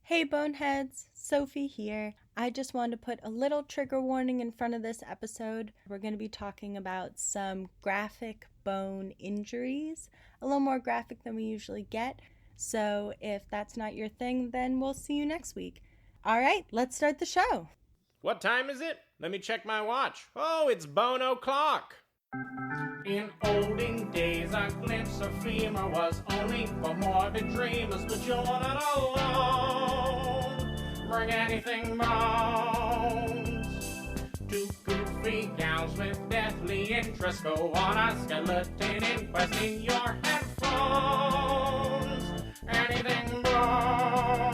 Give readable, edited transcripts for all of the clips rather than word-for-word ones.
Hey Boneheads, Sophie here. I just wanted to put a little trigger warning in front of this episode. We're going to be talking about some graphic bone injuries, a little more graphic than we usually get. So if that's not your thing, then we'll see you next week. All right, let's start the show. What time is it? Let me check my watch. Oh, it's bone o'clock. In olden days, a glimpse of femur was only for morbid dreamers, but you're not alone. Bring anything bones. Two goofy gals with deathly interest go on a skeleton inquest in your headphones. Anything bones.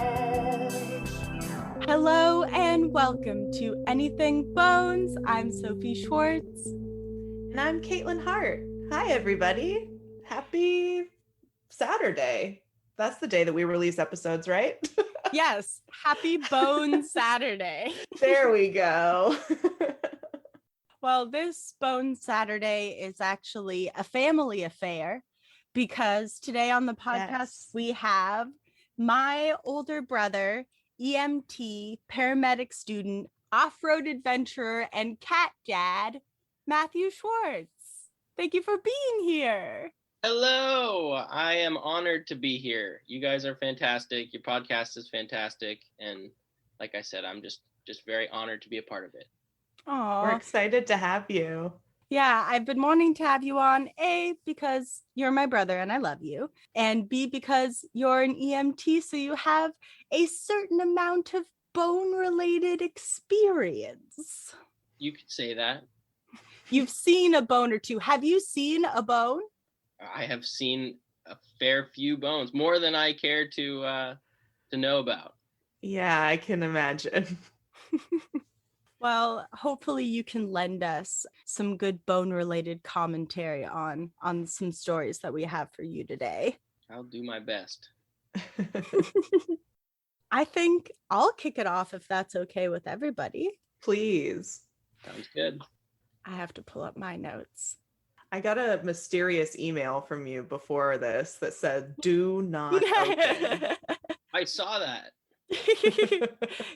Hello and welcome to Anything Bones. I'm Sophie Schwartz. And I'm Katelyn Hart. Hi, everybody. Happy Saturday. That's the day that we release episodes, right? Yes, happy Bone Saturday. There we go. Well, this Bone Saturday is actually a family affair because today on the podcast, we have my older brother, EMT, paramedic student, off-road adventurer, and cat dad, Matthew Schwartz. Thank you for being here. Hello. I am honored to be here. You guys are fantastic. Your podcast is fantastic. And like I said, I'm just very honored to be a part of it. Aww. We're excited to have you. Yeah, I've been wanting to have you on, A, because you're my brother and I love you, and B, because you're an EMT, so you have a certain amount of bone-related experience. You could say that. You've seen a bone or two. Have you seen a bone? I have seen a fair few bones, more than I care to know about. Yeah, I can imagine. Well, hopefully you can lend us some good bone-related commentary on some stories that we have for you today. I'll do my best. I think I'll kick it off if that's okay with everybody. Please. Sounds good. I have to pull up my notes. I got a mysterious email from you before this that said, do not open. I saw that.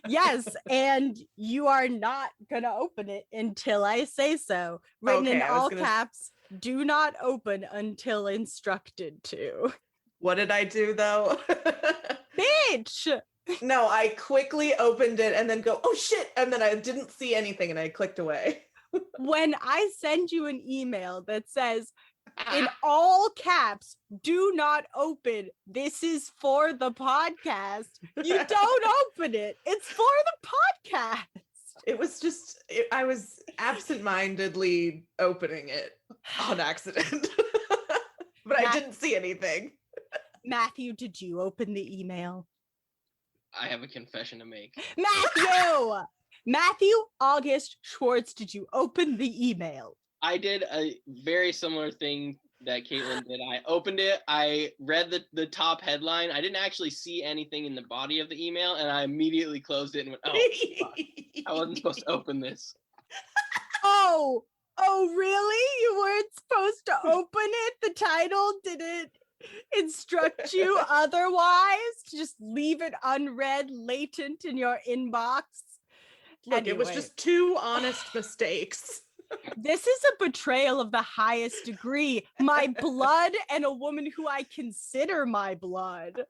Yes, and you are not gonna open it until I say so. Written in all caps, do not open until instructed to. What did I do though? Bitch! No, I quickly opened it and then go, oh shit, and then I didn't see anything and I clicked away. When I send you an email that says, in all caps, do not open, this is for the podcast, you don't open it. It's for the podcast. It was just, I was absentmindedly opening it on accident. But I didn't see anything. Matthew, did you open the email? I have a confession to make. Matthew August Schwartz, did you open the email? I did a very similar thing that Katelyn did. I opened it. I read the top headline. I didn't actually see anything in the body of the email, and I immediately closed it and went, oh, fuck. I wasn't supposed to open this. Oh, really? You weren't supposed to open it? The title didn't instruct you otherwise? To just leave it unread, latent in your inbox? Look, anyway. It was just two honest mistakes. This is a betrayal of the highest degree. My blood and a woman who I consider my blood.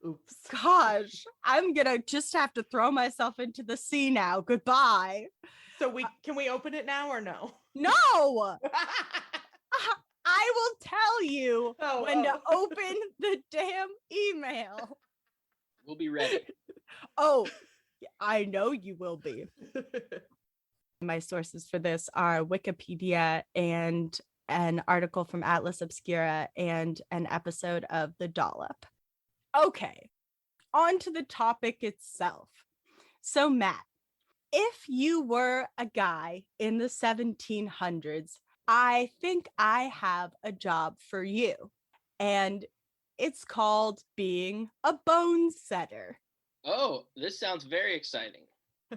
Oops. Gosh, I'm gonna just have to throw myself into the sea now. Goodbye. So can we open it now or no? No! I will tell you when to open the damn email. We'll be ready. Oh, I know you will be. My sources for this are Wikipedia and an article from Atlas Obscura and an episode of The Dollop. Okay, on to the topic itself. So, Matt, if you were a guy in the 1700s, I think I have a job for you. And it's called being a bone setter. Oh, this sounds very exciting.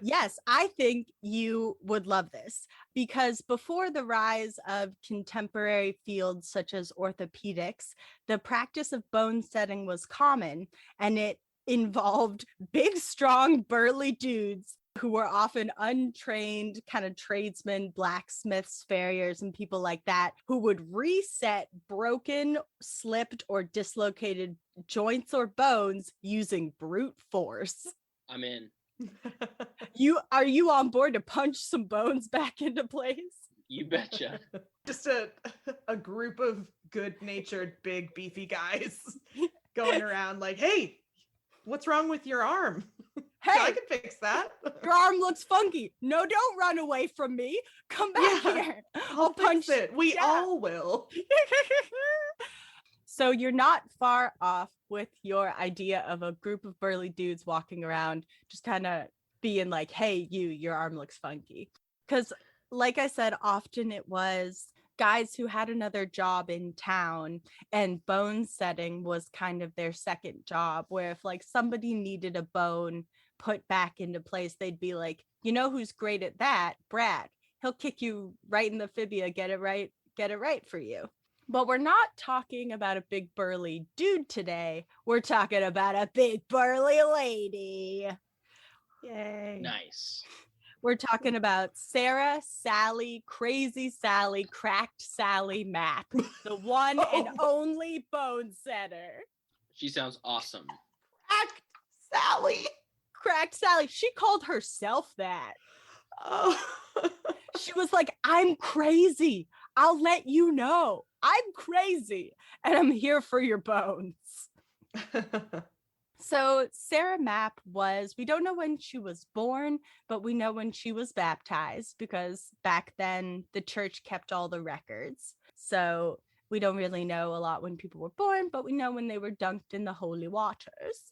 Yes, I think you would love this because before the rise of contemporary fields such as orthopedics, the practice of bone setting was common, and it involved big, strong, burly dudes who were often untrained kind of tradesmen, blacksmiths, farriers, and people like that, who would reset broken, slipped, or dislocated joints or bones using brute force. I'm in. Are you on board to punch some bones back into place? You betcha. Just a group of good-natured, big, beefy guys going around like, hey, what's wrong with your arm? Hey, I can fix that. your arm looks funky. No, don't run away from me. Come back here. I'll punch it. We all will. So you're not far off with your idea of a group of burly dudes walking around, just kind of being like, hey, your arm looks funky. Because like I said, often it was guys who had another job in town, and bone setting was kind of their second job, where if like somebody needed a bone put back into place, they'd be like, you know who's great at that? Brad. He'll kick you right in the fibia, get it right for you. But we're not talking about a big burly dude today. We're talking about a big burly lady. Yay. Nice. We're talking about Sarah, Sally, Crazy Sally, Cracked Sally Mapp, the one and only bone setter. She sounds awesome. Cracked Sally. Cracked Sally. She called herself that. Oh. She was like, I'm crazy. I'll let you know. I'm crazy. And I'm here for your bones. So Sarah Mapp we don't know when she was born, but we know when she was baptized, because back then the church kept all the records. So we don't really know a lot when people were born, but we know when they were dunked in the holy waters.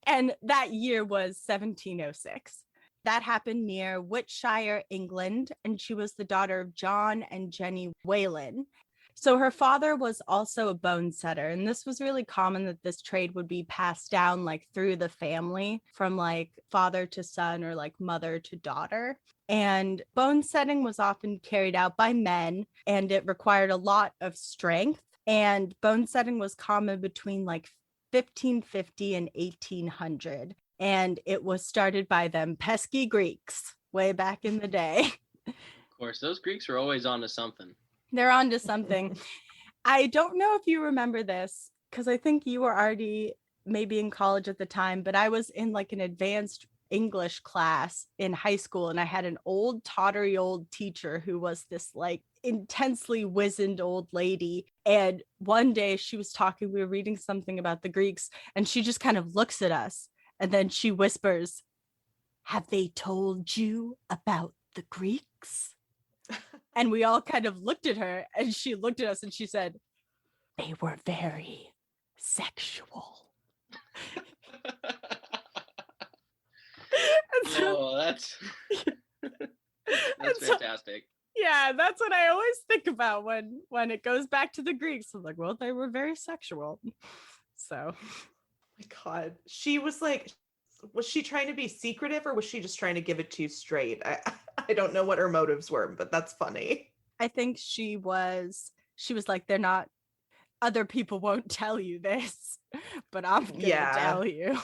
And that year was 1706. That happened near Wiltshire, England, and she was the daughter of John and Jenny Whalen. So her father was also a bone setter, and this was really common that this trade would be passed down like through the family from like father to son or like mother to daughter. And bone setting was often carried out by men, and it required a lot of strength. And bone setting was common between like 1550 and 1800. And it was started by them pesky Greeks way back in the day. Of course, those Greeks were always on to something. They're on to something. I don't know if you remember this, because I think you were already maybe in college at the time, but I was in like an advanced English class in high school, and I had an old tottery old teacher who was this like intensely wizened old lady. And one day she was talking, we were reading something about the Greeks, and she just kind of looks at us. And then she whispers, have they told you about the Greeks? And we all kind of looked at her, and she looked at us and she said, they were very sexual. That's fantastic. Yeah, that's what I always think about when it goes back to the Greeks. I'm like, well, they were very sexual. So My God, she was like, was she trying to be secretive, or was she just trying to give it to you straight? I don't know what her motives were, but that's funny. I think she was like, they're not, other people won't tell you this, but I'm gonna tell you.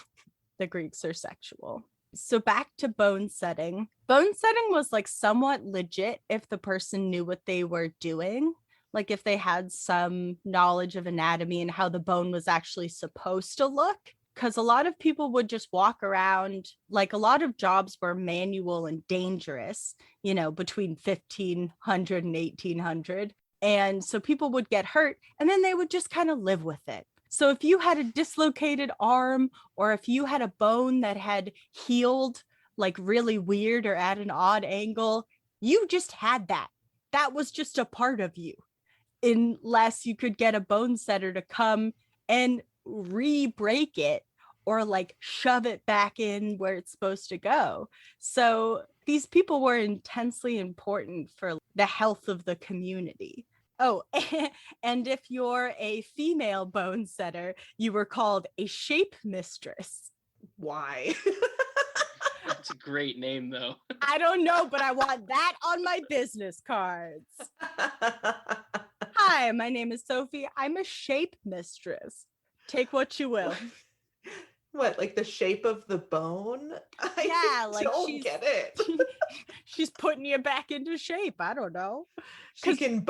The Greeks are sexual. So back to bone setting. Bone setting was like somewhat legit if the person knew what they were doing. Like if they had some knowledge of anatomy and how the bone was actually supposed to look. Because a lot of people would just walk around, like a lot of jobs were manual and dangerous, you know, between 1500 and 1800. And so people would get hurt, and then they would just kind of live with it. So if you had a dislocated arm, or if you had a bone that had healed like really weird or at an odd angle, you just had that. That was just a part of you. Unless you could get a bone setter to come and re-break it or like shove it back in where it's supposed to go. So these people were intensely important for the health of the community. Oh, and if you're a female bone setter, you were called a shape mistress. Why? That's a great name, though. I don't know, but I want that on my business cards. Hi, my name is Sophie. I'm a shape mistress. Take what you will. What, like the shape of the bone? Yeah, like don't get it. She's putting you back into shape. I don't know. She can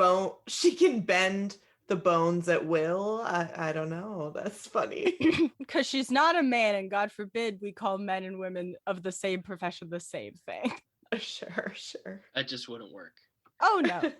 bend the bones at will. I don't know. That's funny. Because she's not a man, and God forbid we call men and women of the same profession the same thing. Sure. That just wouldn't work. Oh, no.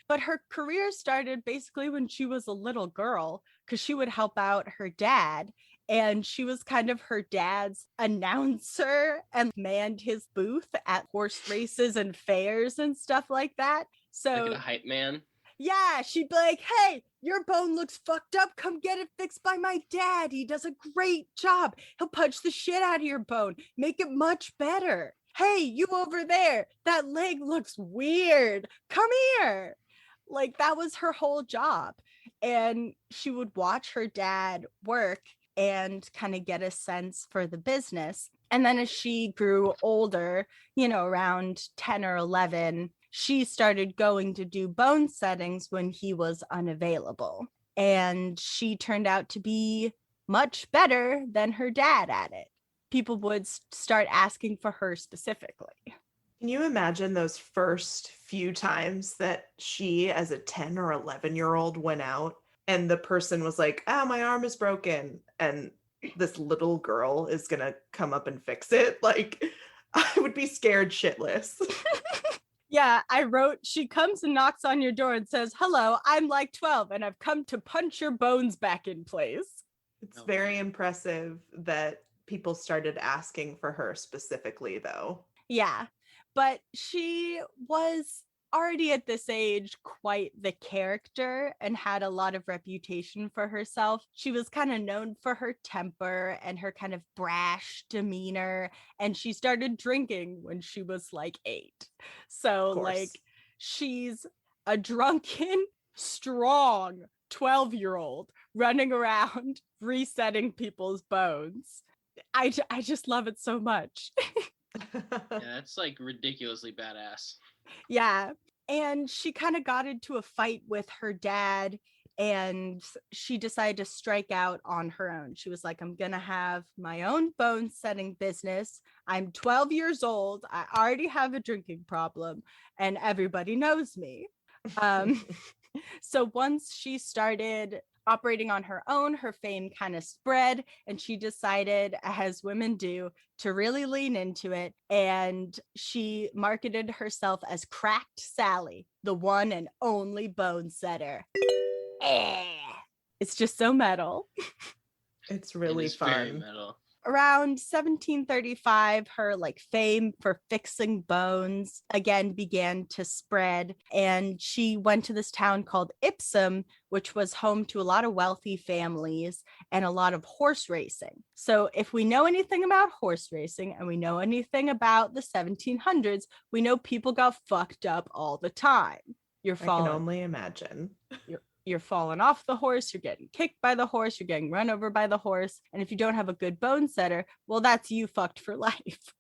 But her career started basically when she was a little girl, because she would help out her dad. And she was kind of her dad's announcer and manned his booth at horse races and fairs and stuff like that. So, like a hype man. Yeah, she'd be like, hey, your bone looks fucked up. Come get it fixed by my dad. He does a great job. He'll punch the shit out of your bone, make it much better. Hey, you over there, that leg looks weird. Come here. Like, that was her whole job. And she would watch her dad work and kind of get a sense for the business. And then as she grew older, around 10 or 11, she started going to do bone settings when he was unavailable. And she turned out to be much better than her dad at it. People would start asking for her specifically. Can you imagine those first few times that she, as a 10 or 11-year-old, went out and the person was like, oh, my arm is broken, and this little girl is going to come up and fix it? Like, I would be scared shitless. Yeah, I wrote, she comes and knocks on your door and says, hello, I'm like 12 and I've come to punch your bones back in place. It's very impressive that people started asking for her specifically, though. Yeah, but she was already at this age quite the character and had a lot of reputation for herself. She was kind of known for her temper and her kind of brash demeanor, and she started drinking when she was like 8. So like, she's a drunken, strong 12-year-old running around resetting people's bones. I just love it so much. Yeah, that's like ridiculously badass. Yeah. And she kind of got into a fight with her dad, and she decided to strike out on her own. She was like, I'm going to have my own bone setting business. I'm 12 years old. I already have a drinking problem and everybody knows me. So once she started operating on her own, her fame kind of spread, and she decided, as women do, to really lean into it. And she marketed herself as Cracked Sally, the one and only bone setter. It's just so metal. It's really fun. Very metal. Around 1735, her fame for fixing bones again began to spread, and she went to this town called Ipsum, which was home to a lot of wealthy families and a lot of horse racing. So if we know anything about horse racing and we know anything about the 1700s, we know people got fucked up all the time. I can only imagine. You're falling off the horse, you're getting kicked by the horse, you're getting run over by the horse. And if you don't have a good bone setter, well, that's you fucked for life.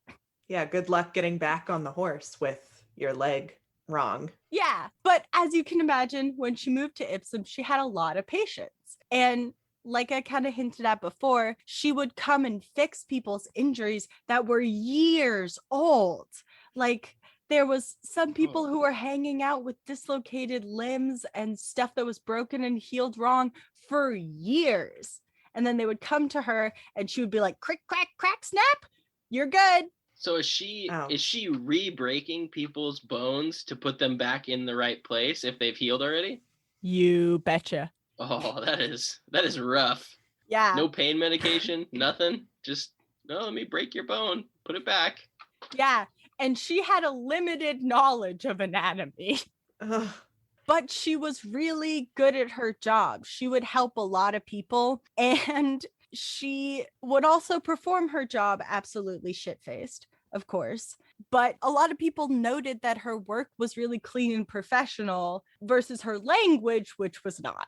Yeah, good luck getting back on the horse with your leg wrong. Yeah, but as you can imagine, when she moved to Ipsum, she had a lot of patients. And like I kind of hinted at before, she would come and fix people's injuries that were years old. Like, there was some people who were hanging out with dislocated limbs and stuff that was broken and healed wrong for years. And then they would come to her and she would be like, crick, crack, crack, snap, you're good. So is she re-breaking people's bones to put them back in the right place if they've healed already? You betcha. Oh, that is rough. Yeah. No pain medication, nothing. Just, no, let me break your bone, put it back. Yeah. And she had a limited knowledge of anatomy. Ugh. But she was really good at her job. She would help a lot of people, and she would also perform her job absolutely shit-faced, of course. But a lot of people noted that her work was really clean and professional versus her language, which was not.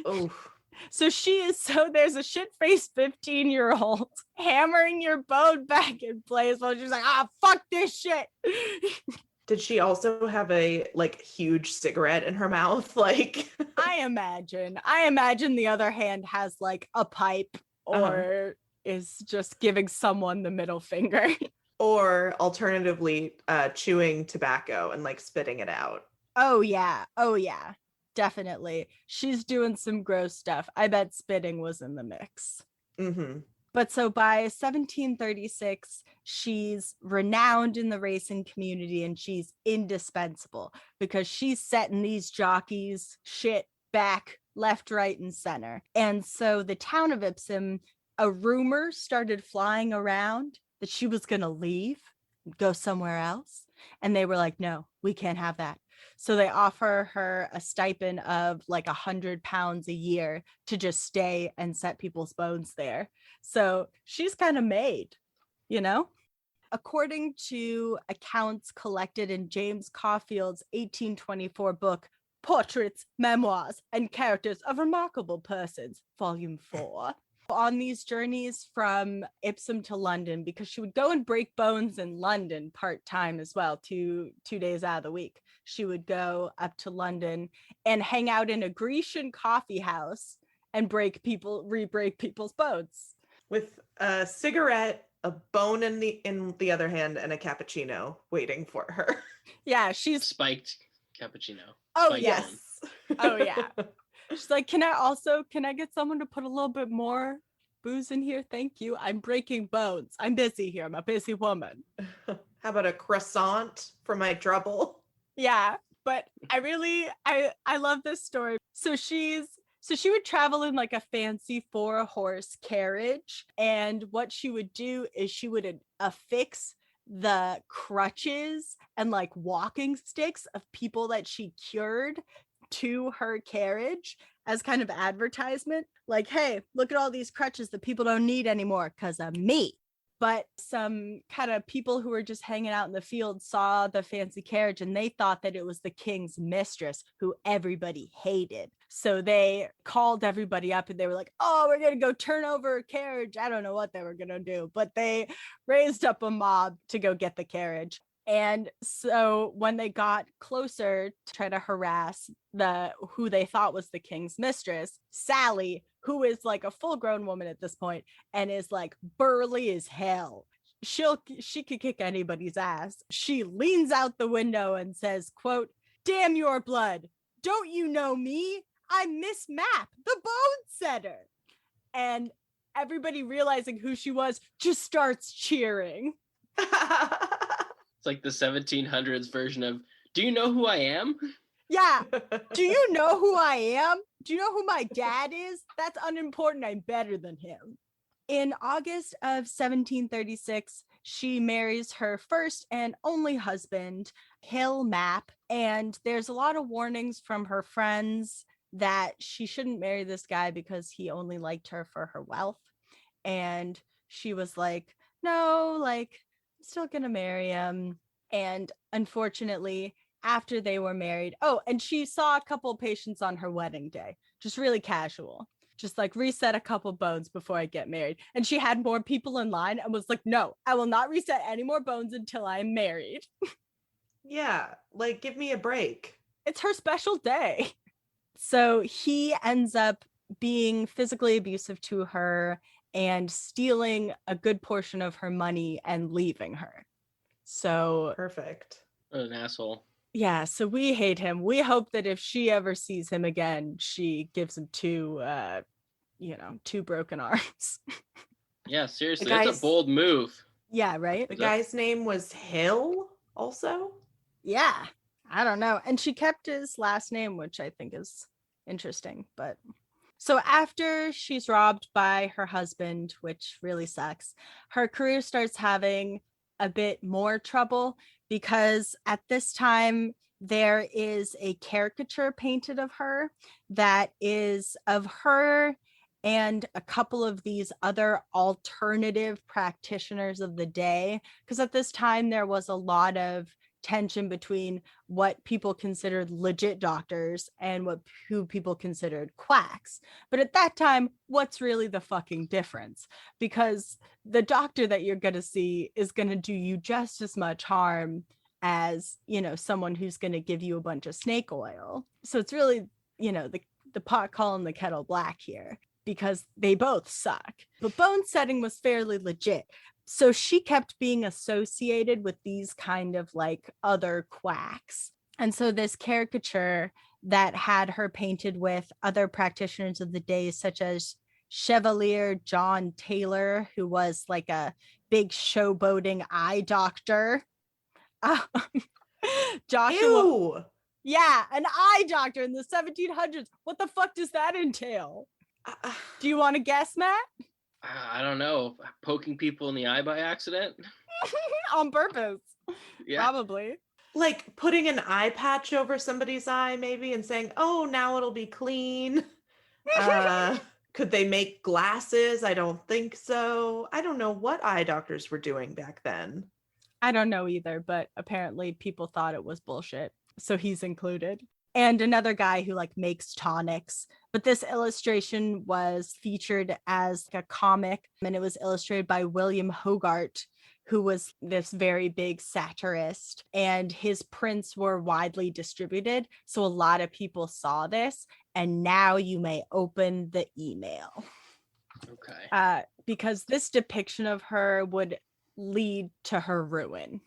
Oh. So there's a shit-faced 15-year-old hammering your bone back in place while she's like, fuck this shit. Did she also have a huge cigarette in her mouth? I imagine the other hand has a pipe or is just giving someone the middle finger. Or alternatively, chewing tobacco and like spitting it out. Oh yeah, definitely. She's doing some gross stuff. I bet spitting was in the mix. Mm-hmm. But so by 1736, she's renowned in the racing community and she's indispensable because she's setting these jockeys shit back left, right, and center. And so the town of Ipsum, a rumor started flying around that she was going to leave, go somewhere else. And they were like, no, we can't have that. So they offer her a stipend of like £100 a year to just stay and set people's bones there. So she's kind of made, you know? According to accounts collected in James Caulfield's 1824 book, Portraits, Memoirs, and Characters of Remarkable Persons, Volume 4, on these journeys from Ipsum to London, because she would go and break bones in London part-time as well, two days out of the week. She would go up to London and hang out in a Grecian coffee house and re-break people's bones. With a cigarette, a bone in the other hand, and a cappuccino waiting for her. Yeah, she's Spiked cappuccino. Oh Spiked yes. bone. Oh yeah. She's like, can I get someone to put a little bit more booze in here? Thank you. I'm breaking bones. I'm busy here. I'm a busy woman. How about a croissant for my trouble? Yeah, but I love this story. So she would travel in like a fancy 4-horse carriage, and what she would do is she would affix the crutches and like walking sticks of people that she cured to her carriage as kind of advertisement, like, hey, look at all these crutches that people don't need anymore because of me. But some kind of people who were just hanging out in the field saw the fancy carriage and they thought that it was the king's mistress, who everybody hated. So they called everybody up and they were like, oh, we're going to go turn over a carriage. I don't know what they were going to do, but they raised up a mob to go get the carriage. And so when they got closer to try to harass who they thought was the king's mistress, Sally, who is like a full-grown woman at this point and is like burly as hell, she could kick anybody's ass. She leans out the window and says, quote, damn your blood, don't you know me? I'm Miss Mapp, the bone setter. And everybody, realizing who she was, just starts cheering. It's like the 1700s version of, do you know who I am? Yeah. Do you know who I am? Do you know who my dad is? That's unimportant. I'm better than him. In August of 1736, she marries her first and only husband, Hill Mapp. And there's a lot of warnings from her friends that she shouldn't marry this guy because he only liked her for her wealth. And she was like, no, like, I'm still gonna marry him. And unfortunately, after they were married, and she saw a couple of patients on her wedding day, just really casual, just like reset a couple bones before I get married. And she had more people in line and was like, no, I will not reset any more bones until I'm married. Yeah, like, give me a break. It's her special day. So he ends up being physically abusive to her and stealing a good portion of her money and leaving her. So perfect. What an asshole. Yeah, so we hate him. We hope that if she ever sees him again, she gives him two broken arms. Yeah, seriously, that's a bold move. Yeah, right? The guy's name was Hill also? Yeah, I don't know. And she kept his last name, which I think is interesting. But so after she's robbed by her husband, which really sucks, her career starts having a bit more trouble, because at this time there is a caricature painted of her that is of her and a couple of these other alternative practitioners of the day, because at this time there was a lot of tension between what people considered legit doctors and who people considered quacks. But at that time, what's really the fucking difference? Because the doctor that you're going to see is going to do you just as much harm as, someone who's going to give you a bunch of snake oil. So it's really, the pot calling the kettle black here. because they both suck. But bone setting was fairly legit. So she kept being associated with these kind of like other quacks. And so this caricature that had her painted with other practitioners of the day, such as Chevalier John Taylor, who was like a big showboating eye doctor. Joshua. Ew. Yeah, an eye doctor in the 1700s. What the fuck does that entail? Do you want to guess, Matt? I don't know. Poking people in the eye by accident? On purpose. Yeah. Probably. Like putting an eye patch over somebody's eye, maybe, and saying, oh, now it'll be clean. Could they make glasses? I don't think so. I don't know what eye doctors were doing back then. I don't know either, but apparently people thought it was bullshit. So he's included. And another guy who like makes tonics. But this illustration was featured as a comic, and it was illustrated by William Hogarth, who was this very big satirist, and his prints were widely distributed. So a lot of people saw this, and now you may open the email. Okay. Because this depiction of her would lead to her ruin.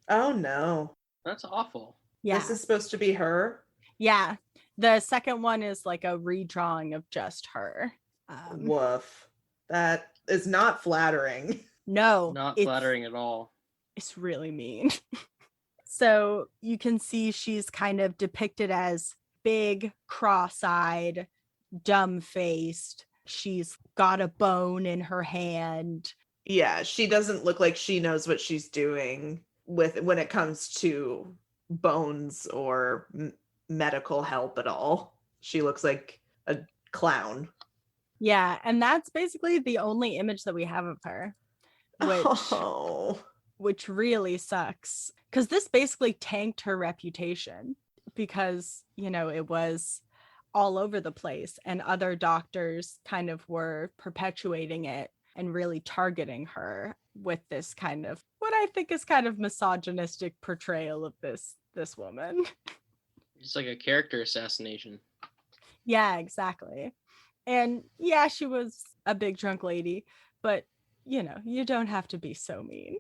Oh, no. That's awful. Yeah. This is supposed to be her? Yeah. The second one is like a redrawing of just her. Woof. That is not flattering. No. Not flattering at all. It's really mean. So you can see she's kind of depicted as big, cross-eyed, dumb-faced. She's got a bone in her hand. Yeah, she doesn't look like she knows what she's doing when it comes to bones or medical help at all. She looks like a clown. Yeah, and that's basically the only image that we have of her, which really sucks, because this basically tanked her reputation, because, you know, it was all over the place and other doctors kind of were perpetuating it and really targeting her with this kind of what I think is kind of misogynistic portrayal of this woman. It's like a character assassination. Yeah, exactly. And yeah, she was a big drunk lady, but you know, you don't have to be so mean.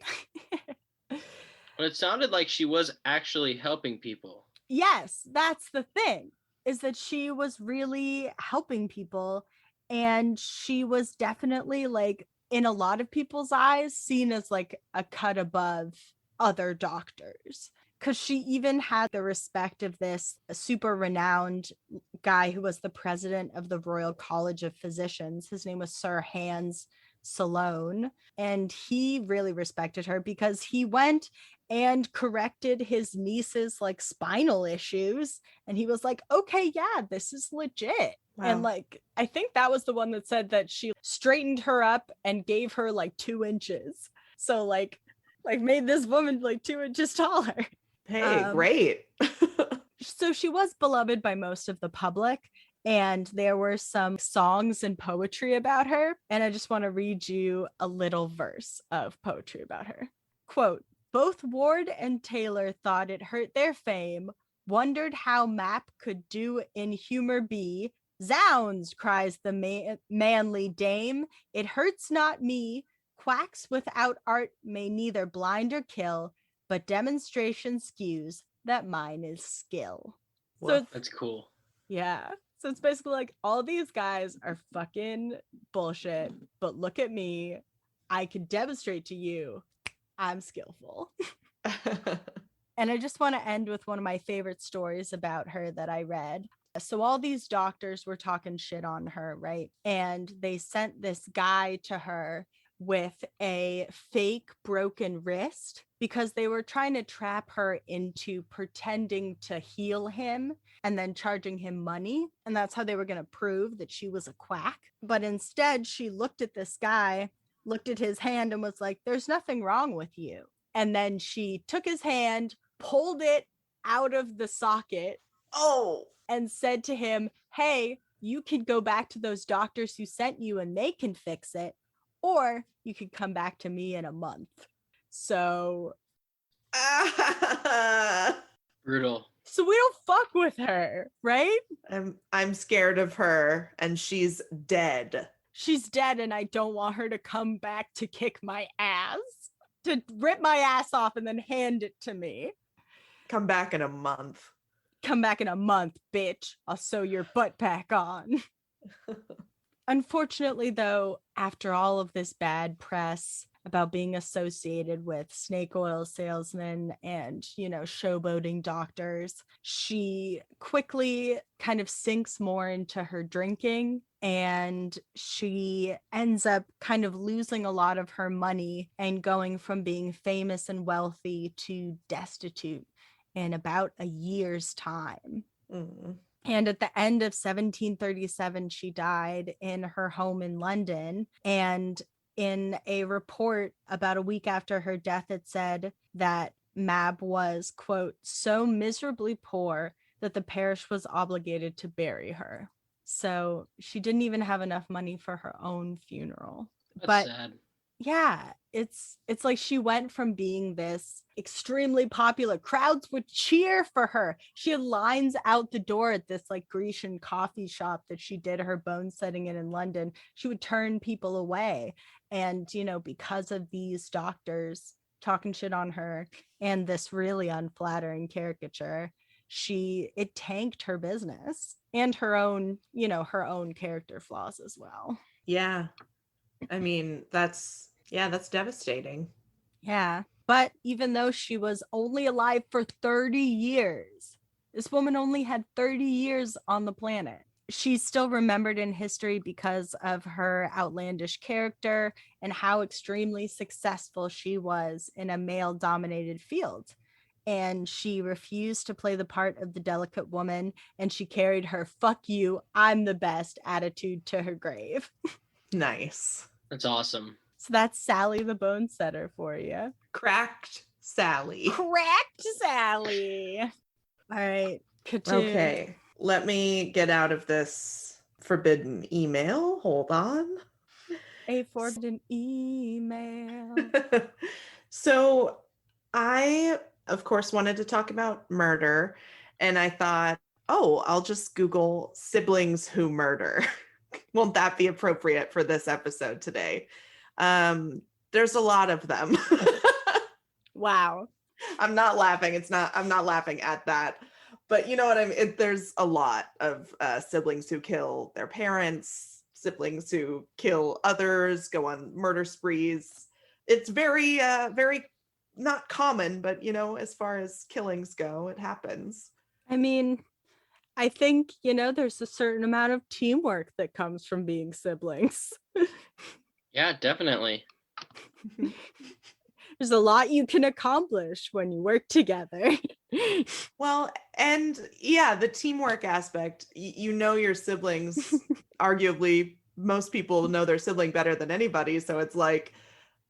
But it sounded like she was actually helping people. Yes, that's the thing, is that she was really helping people, and she was definitely, like, in a lot of people's eyes, seen as like a cut above other doctors. Because she even had the respect of this super renowned guy who was the president of the Royal College of Physicians. His name was Sir Hans Sloane, and he really respected her because he went and corrected his niece's like spinal issues, and he was like, okay, yeah, this is legit. Wow. And like, I think that was the one that said that she straightened her up and gave her like 2 inches, so like made this woman like 2 inches taller. Hey, great. So she was beloved by most of the public, and there were some songs and poetry about her. And I just want to read you a little verse of poetry about her. Quote, both Ward and Taylor thought it hurt their fame, wondered how Mapp could do in humor be. Zounds, cries the manly dame, it hurts not me. Quacks without art may neither blind or kill, but demonstration skews that mine is skill. Well, so that's cool. Yeah. So it's basically like, all these guys are fucking bullshit, but look at me. I can demonstrate to you I'm skillful. And I just want to end with one of my favorite stories about her that I read. So all these doctors were talking shit on her, right? And they sent this guy to her with a fake broken wrist because they were trying to trap her into pretending to heal him and then charging him money. And that's how they were going to prove that she was a quack. But instead, she looked at this guy, looked at his hand, and was like, there's nothing wrong with you. And then she took his hand, pulled it out of the socket, and said to him, hey, you could go back to those doctors who sent you and they can fix it, or you could come back to me in a month. So brutal. So we don't fuck with her, right? I'm scared of her, and she's dead. She's dead, and I don't want her to come back to kick my ass, to rip my ass off and then hand it to me. Come back in a month. Come back in a month, bitch. I'll sew your butt back on. Unfortunately, though, after all of this bad press about being associated with snake oil salesmen and, showboating doctors, she quickly kind of sinks more into her drinking, and she ends up kind of losing a lot of her money and going from being famous and wealthy to destitute in about a year's time. Mm. And at the end of 1737, she died in her home in London. And in a report about a week after her death, it said that Mapp was, quote, so miserably poor that the parish was obligated to bury her. So she didn't even have enough money for her own funeral. That's sad. Yeah, it's like she went from being this extremely popular, crowds would cheer for her. She had lines out the door at this like Grecian coffee shop that she did her bone setting in London. She would turn people away. And, because of these doctors talking shit on her and this really unflattering caricature, it tanked her business and her own character flaws as well. Yeah. I mean, that's devastating. Yeah. But even though she was only alive for 30 years, this woman only had 30 years on the planet. She's still remembered in history because of her outlandish character and how extremely successful she was in a male-dominated field. And she refused to play the part of the delicate woman, and she carried her "fuck you, I'm the best" attitude to her grave. Nice. That's awesome. So that's Sally the Bone Setter for you. Cracked Sally. Cracked Sally. All right. Katelyn. Okay. Let me get out of this forbidden email. Hold on. A forbidden email. So I, of course, wanted to talk about murder. And I thought, I'll just Google siblings who murder. Won't that be appropriate for this episode today? There's a lot of them. Wow. I'm not laughing. I'm not laughing at that. But you know what I mean? There's a lot of siblings who kill their parents, siblings who kill others, go on murder sprees. It's very, very not common, but as far as killings go, it happens. I mean, I think, there's a certain amount of teamwork that comes from being siblings. Yeah, definitely. There's a lot you can accomplish when you work together. Well, and yeah, the teamwork aspect, your siblings, arguably most people know their sibling better than anybody. So it's like,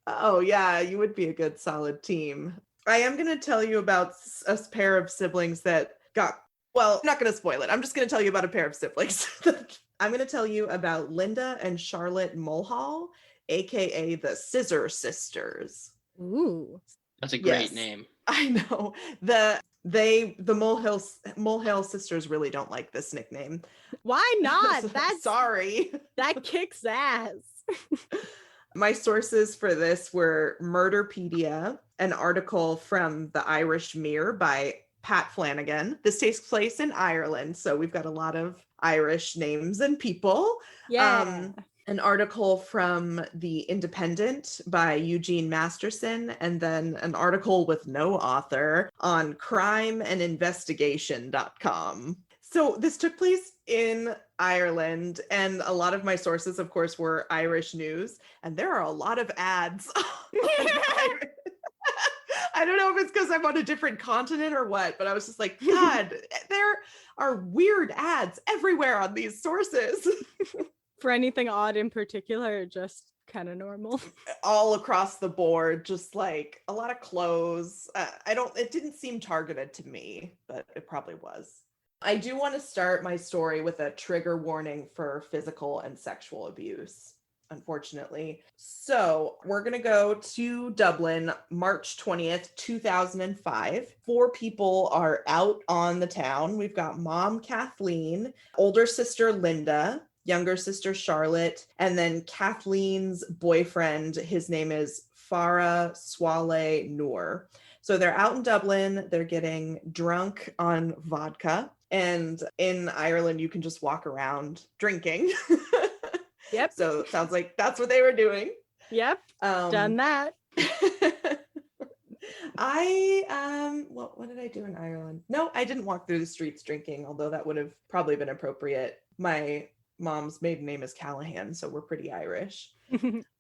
oh yeah, you would be a good solid team. I am going to tell you about a pair of siblings that I'm not going to spoil it. I'm just going to tell you about a pair of siblings. I'm going to tell you about Linda and Charlotte Mulhall, aka the Scissor Sisters. Ooh. That's a great name. I know. The Mulhall sisters really don't like this nickname. Why not? That's sorry. That kicks ass. My sources for this were Murderpedia, an article from the Irish Mirror by Pat Flanagan. This takes place in Ireland, so we've got a lot of Irish names and people. Yeah. An article from The Independent by Eugene Masterson, and then an article with no author on crimeandinvestigation.com. So this took place in Ireland, and a lot of my sources, of course, were Irish news, and there are a lot of ads. I don't know if it's because I'm on a different continent or what, but I was just like, God, there are weird ads everywhere on these sources. For anything odd in particular, just kind of normal? All across the board, just like a lot of clothes. It didn't seem targeted to me, but it probably was. I do want to start my story with a trigger warning for physical and sexual abuse. unfortunately. So we're going to go to Dublin, March 20th, 2005. 4 people are out on the town. We've got mom, Katelyn, older sister, Linda, younger sister, Charlotte, and then Kathleen's boyfriend. His name is Farah Swale Noor. So they're out in Dublin. They're getting drunk on vodka. And in Ireland, you can just walk around drinking. Yep. So it sounds like that's what they were doing. Yep. Done that. What did I do in Ireland? No, I didn't walk through the streets drinking, although that would have probably been appropriate. My mom's maiden name is Callahan, so we're pretty Irish.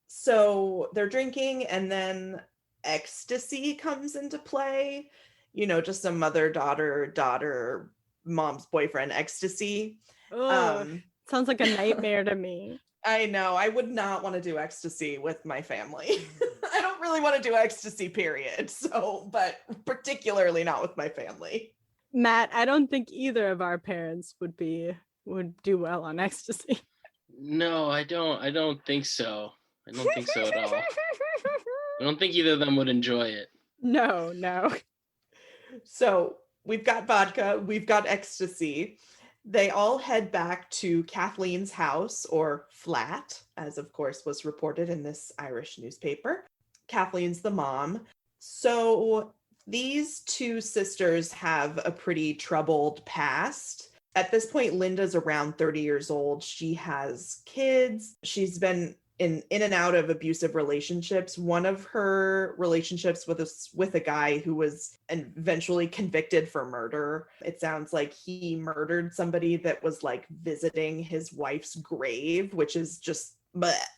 So they're drinking, and then ecstasy comes into play. You know, just a mother-daughter, mom's boyfriend ecstasy. Sounds like a nightmare to me. I know. I would not want to do ecstasy with my family. I don't really want to do ecstasy, period. So, but particularly not with my family. Matt, I don't think either of our parents would do well on ecstasy. No, I don't think so. I don't think so at all. I don't think either of them would enjoy it. No. So we've got vodka, we've got ecstasy. They all head back to Kathleen's house, or flat, as of course was reported in this Irish newspaper. Kathleen's the mom. So these 2 sisters have a pretty troubled past. At this point, Linda's around 30 years old. She has kids. She's been in and out of abusive relationships. One of her relationships with a guy who was eventually convicted for murder. It sounds like he murdered somebody that was like visiting his wife's grave, which is just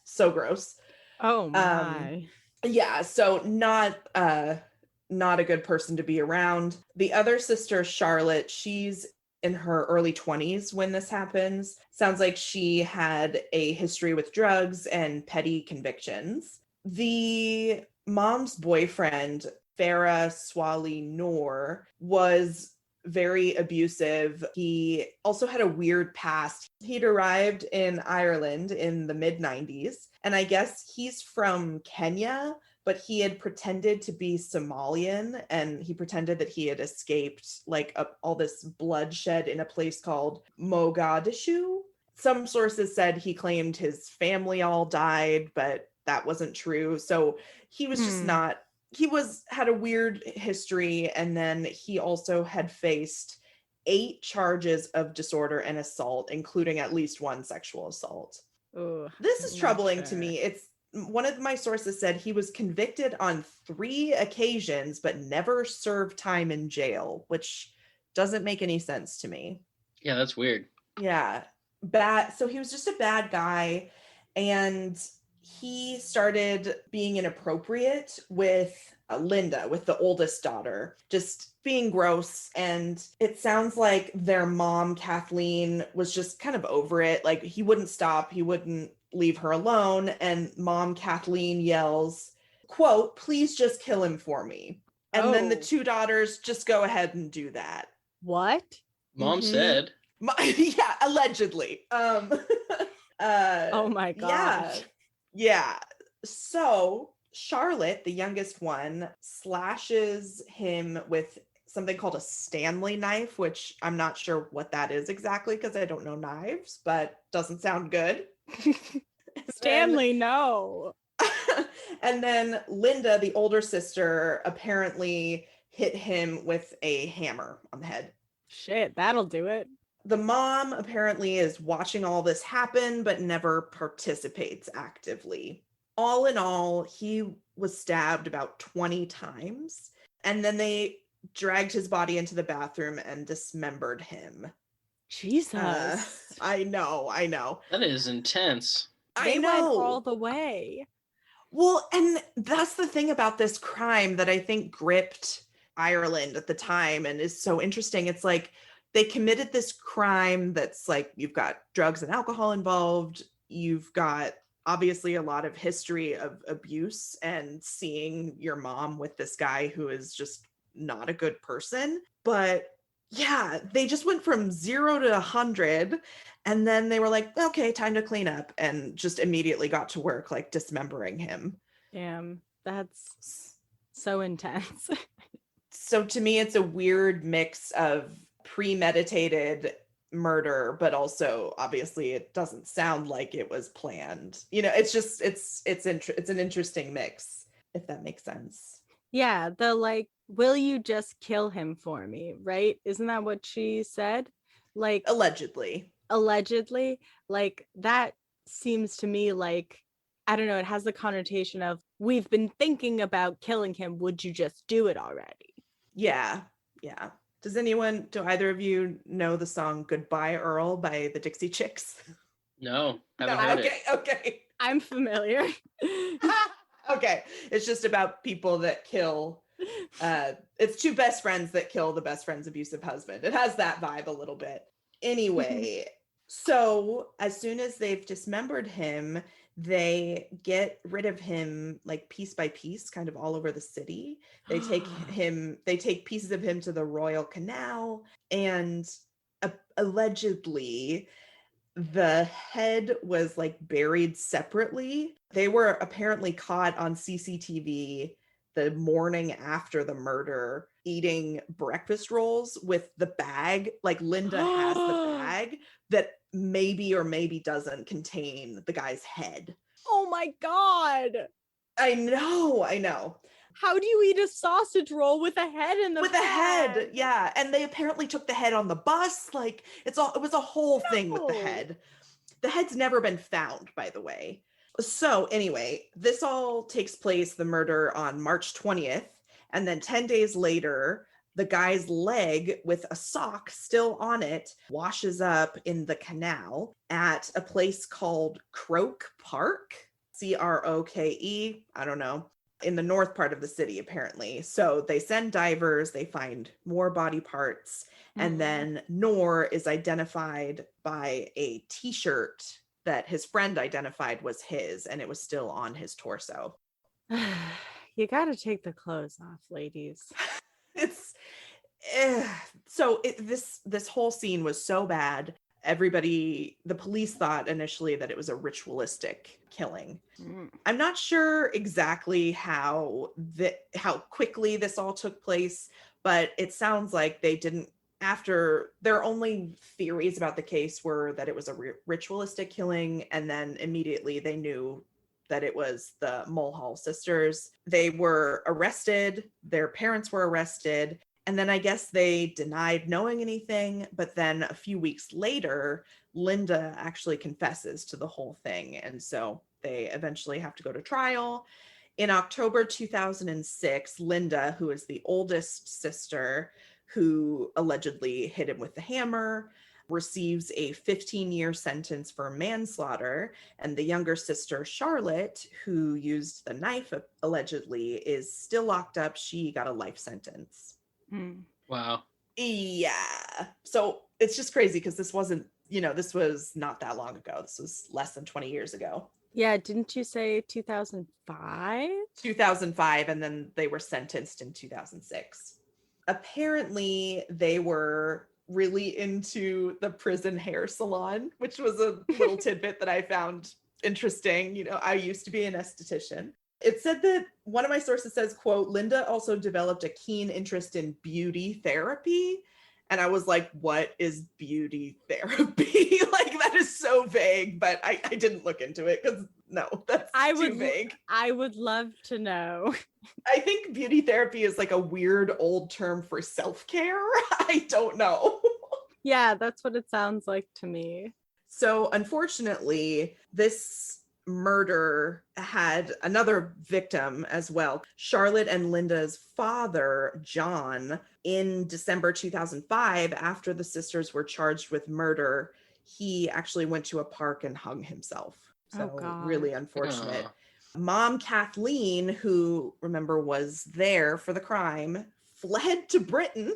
so gross. Oh my. Yeah, so not a good person to be around. The other sister, Charlotte, she's in her early 20s when this happens. Sounds like she had a history with drugs and petty convictions. The mom's boyfriend, Farah Swale Noor, was very abusive. He also had a weird past. He'd arrived in Ireland in the mid-90s, and I guess he's from Kenya, but he had pretended to be Somalian, and he pretended that he had escaped like all this bloodshed in a place called Mogadishu. Some sources said he claimed his family all died, but that wasn't true. So he was just not, had a weird history. And then he also had faced 8 charges of disorder and assault, including at least 1 sexual assault. Ooh, this is troubling to me. It's one of my sources said he was convicted on 3 occasions, but never served time in jail, which doesn't make any sense to me. Yeah, that's weird. Yeah. Bad. So he was just a bad guy, and he started being inappropriate with Linda, with the oldest daughter, just being gross. And it sounds like their mom, Katelyn, was just kind of over it. Like, he wouldn't stop. He wouldn't leave her alone. And mom, Katelyn, yells, quote, "Please just kill him for me." And then the 2 daughters just go ahead and do that. What? Mom said. Yeah, allegedly. Oh my gosh. Yeah. So Charlotte, the youngest one, slashes him with something called a Stanley knife, which I'm not sure what that is exactly because I don't know knives, but doesn't sound good. Stanley, no. And then Linda, the older sister, apparently hit him with a hammer on the head. Shit, that'll do it. The mom apparently is watching all this happen, but never participates actively. All in all, he was stabbed about 20 times, and then they dragged his body into the bathroom and dismembered him. Jesus. I know. That is intense. They went all the way. Well, and that's the thing about this crime that I think gripped Ireland at the time and is so interesting. It's like they committed this crime that's like, you've got drugs and alcohol involved. You've got obviously a lot of history of abuse and seeing your mom with this guy who is just not a good person. But Yeah, they just went from 0 to 100, and then they were like, okay, time to clean up, and just immediately got to work, like dismembering him. Damn, that's so intense. So to me, it's a weird mix of premeditated murder, but also obviously it doesn't sound like it was planned. It's just it's an interesting mix, if that makes sense. Yeah, the like, will you just kill him for me, right? Isn't that what she said? Like, allegedly, like that seems to me like, I don't know, it has the connotation of, we've been thinking about killing him, would you just do it already? Yeah. Do either of you know the song Goodbye Earl by the Dixie Chicks? No, haven't heard it. Okay. I'm familiar. Okay, it's just about people that kill. It's two best friends that kill the best friend's abusive husband. It has that vibe a little bit. Anyway, so as soon as they've dismembered him, they get rid of him like piece by piece, kind of all over the city. They take pieces of him to the Royal Canal, and allegedly the head was like buried separately. They were apparently caught on CCTV the morning after the murder eating breakfast rolls with the bag. Like Linda has the bag that maybe or maybe doesn't contain the guy's head. Oh my God. I know. How do you eat a sausage roll with a head in the bag? A head, yeah. And they apparently took the head on the bus. Like it was a whole thing with the head. The head's never been found, by the way. So anyway, this all takes place, the murder, on March 20th. And then 10 days later, the guy's leg with a sock still on it washes up in the canal at a place called Croke Park, Croke, I don't know, in the north part of the city, apparently. So they send divers, they find more body parts, and then Noor is identified by a t-shirt that his friend identified was his, and it was still on his torso. You gotta take the clothes off, ladies. This whole scene was so bad. The police thought initially that it was a ritualistic killing. I'm not sure exactly how quickly this all took place, but it sounds like they didn't. After, their only theories about the case were that it was a ritualistic killing, and then immediately they knew that it was the Mulhall sisters. They were arrested, their parents were arrested, and then I guess they denied knowing anything, but then a few weeks later, Linda actually confesses to the whole thing, and so they eventually have to go to trial. In October 2006, Linda, who is the oldest sister, who allegedly hit him with the hammer, receives a 15-year sentence for manslaughter, and the younger sister, Charlotte, who used the knife allegedly, is still locked up. She got a life sentence. Wow. Yeah. So it's just crazy because this was not that long ago. This was less than 20 years ago. Yeah, didn't you say 2005? 2005, and then they were sentenced in 2006. Apparently, they were really into the prison hair salon, which was a little tidbit that I found interesting. I used to be an esthetician. It said that one of my sources says, quote, Linda also developed a keen interest in beauty therapy. And I was like, what is beauty therapy? Like, that is so vague, but I didn't look into it because that's too vague. I would love to know. I think beauty therapy is like a weird old term for self-care. I don't know. Yeah, that's what it sounds like to me. So unfortunately, this murder had another victim as well. Charlotte and Linda's father, John, in December 2005, after the sisters were charged with murder, he actually went to a park and hung himself. So really unfortunate. Mom, Katelyn, who, remember, was there for the crime, fled to Britain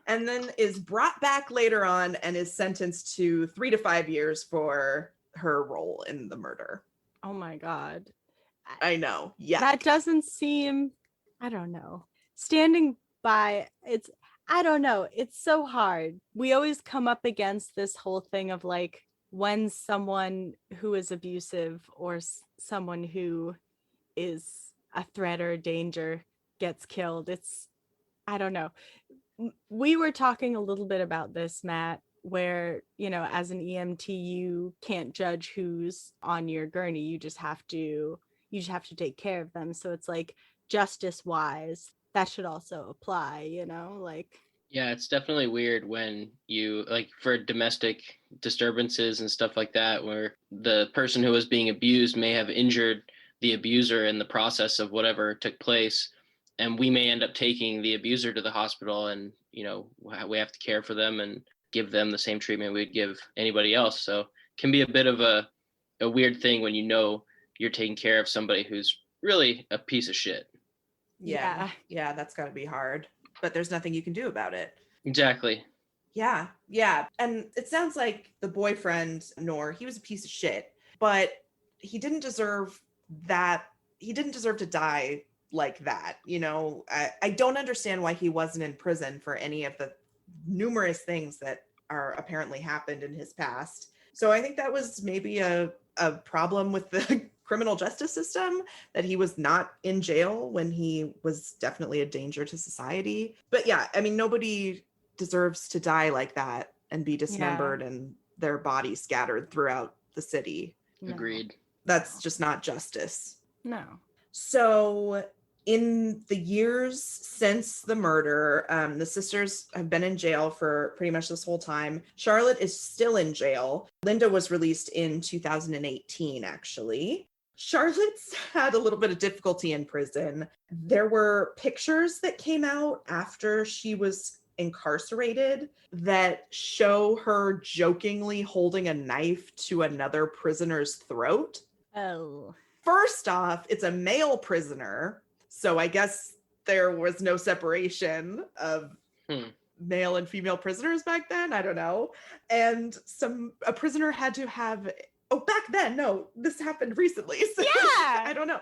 and then is brought back later on and is sentenced to 3 to 5 years for her role in the murder. Oh my God. I know. Yeah. That doesn't seem, I don't know. Standing by, I don't know. It's so hard. We always come up against this whole thing of like when someone who is abusive or someone who is a threat or a danger gets killed. I don't know. We were talking a little bit about this, Matt, where, as an EMT, you can't judge who's on your gurney. You just have to take care of them. So it's like justice wise, that should also apply, like. Yeah, it's definitely weird when you, like, for domestic disturbances and stuff like that, where the person who was being abused may have injured the abuser in the process of whatever took place. And we may end up taking the abuser to the hospital and, we have to care for them and give them the same treatment we'd give anybody else. So it can be a bit of a weird thing when you're taking care of somebody who's really a piece of shit. Yeah, that's got to be hard. But there's nothing you can do about it. Exactly. Yeah. And it sounds like the boyfriend, Noor, he was a piece of shit, but he didn't deserve that. He didn't deserve to die like that. I don't understand why he wasn't in prison for any of the numerous things that are apparently happened in his past. So I think that was maybe a problem with the criminal justice system, that he was not in jail when he was definitely a danger to society. But yeah, I mean, nobody deserves to die like that and be dismembered and their body scattered throughout the city. No. Agreed. That's just not justice. No. So in the years since the murder, the sisters have been in jail for pretty much this whole time. Charlotte is still in jail. Linda was released in 2018, actually. Charlotte's had a little bit of difficulty in prison. There were pictures that came out after she was incarcerated that show her jokingly holding a knife to another prisoner's throat. Oh. First off, it's a male prisoner, so I guess there was no separation of male and female prisoners back then. I don't know. And a prisoner had to have... Oh, back then, no, this happened recently. So yeah. I don't know.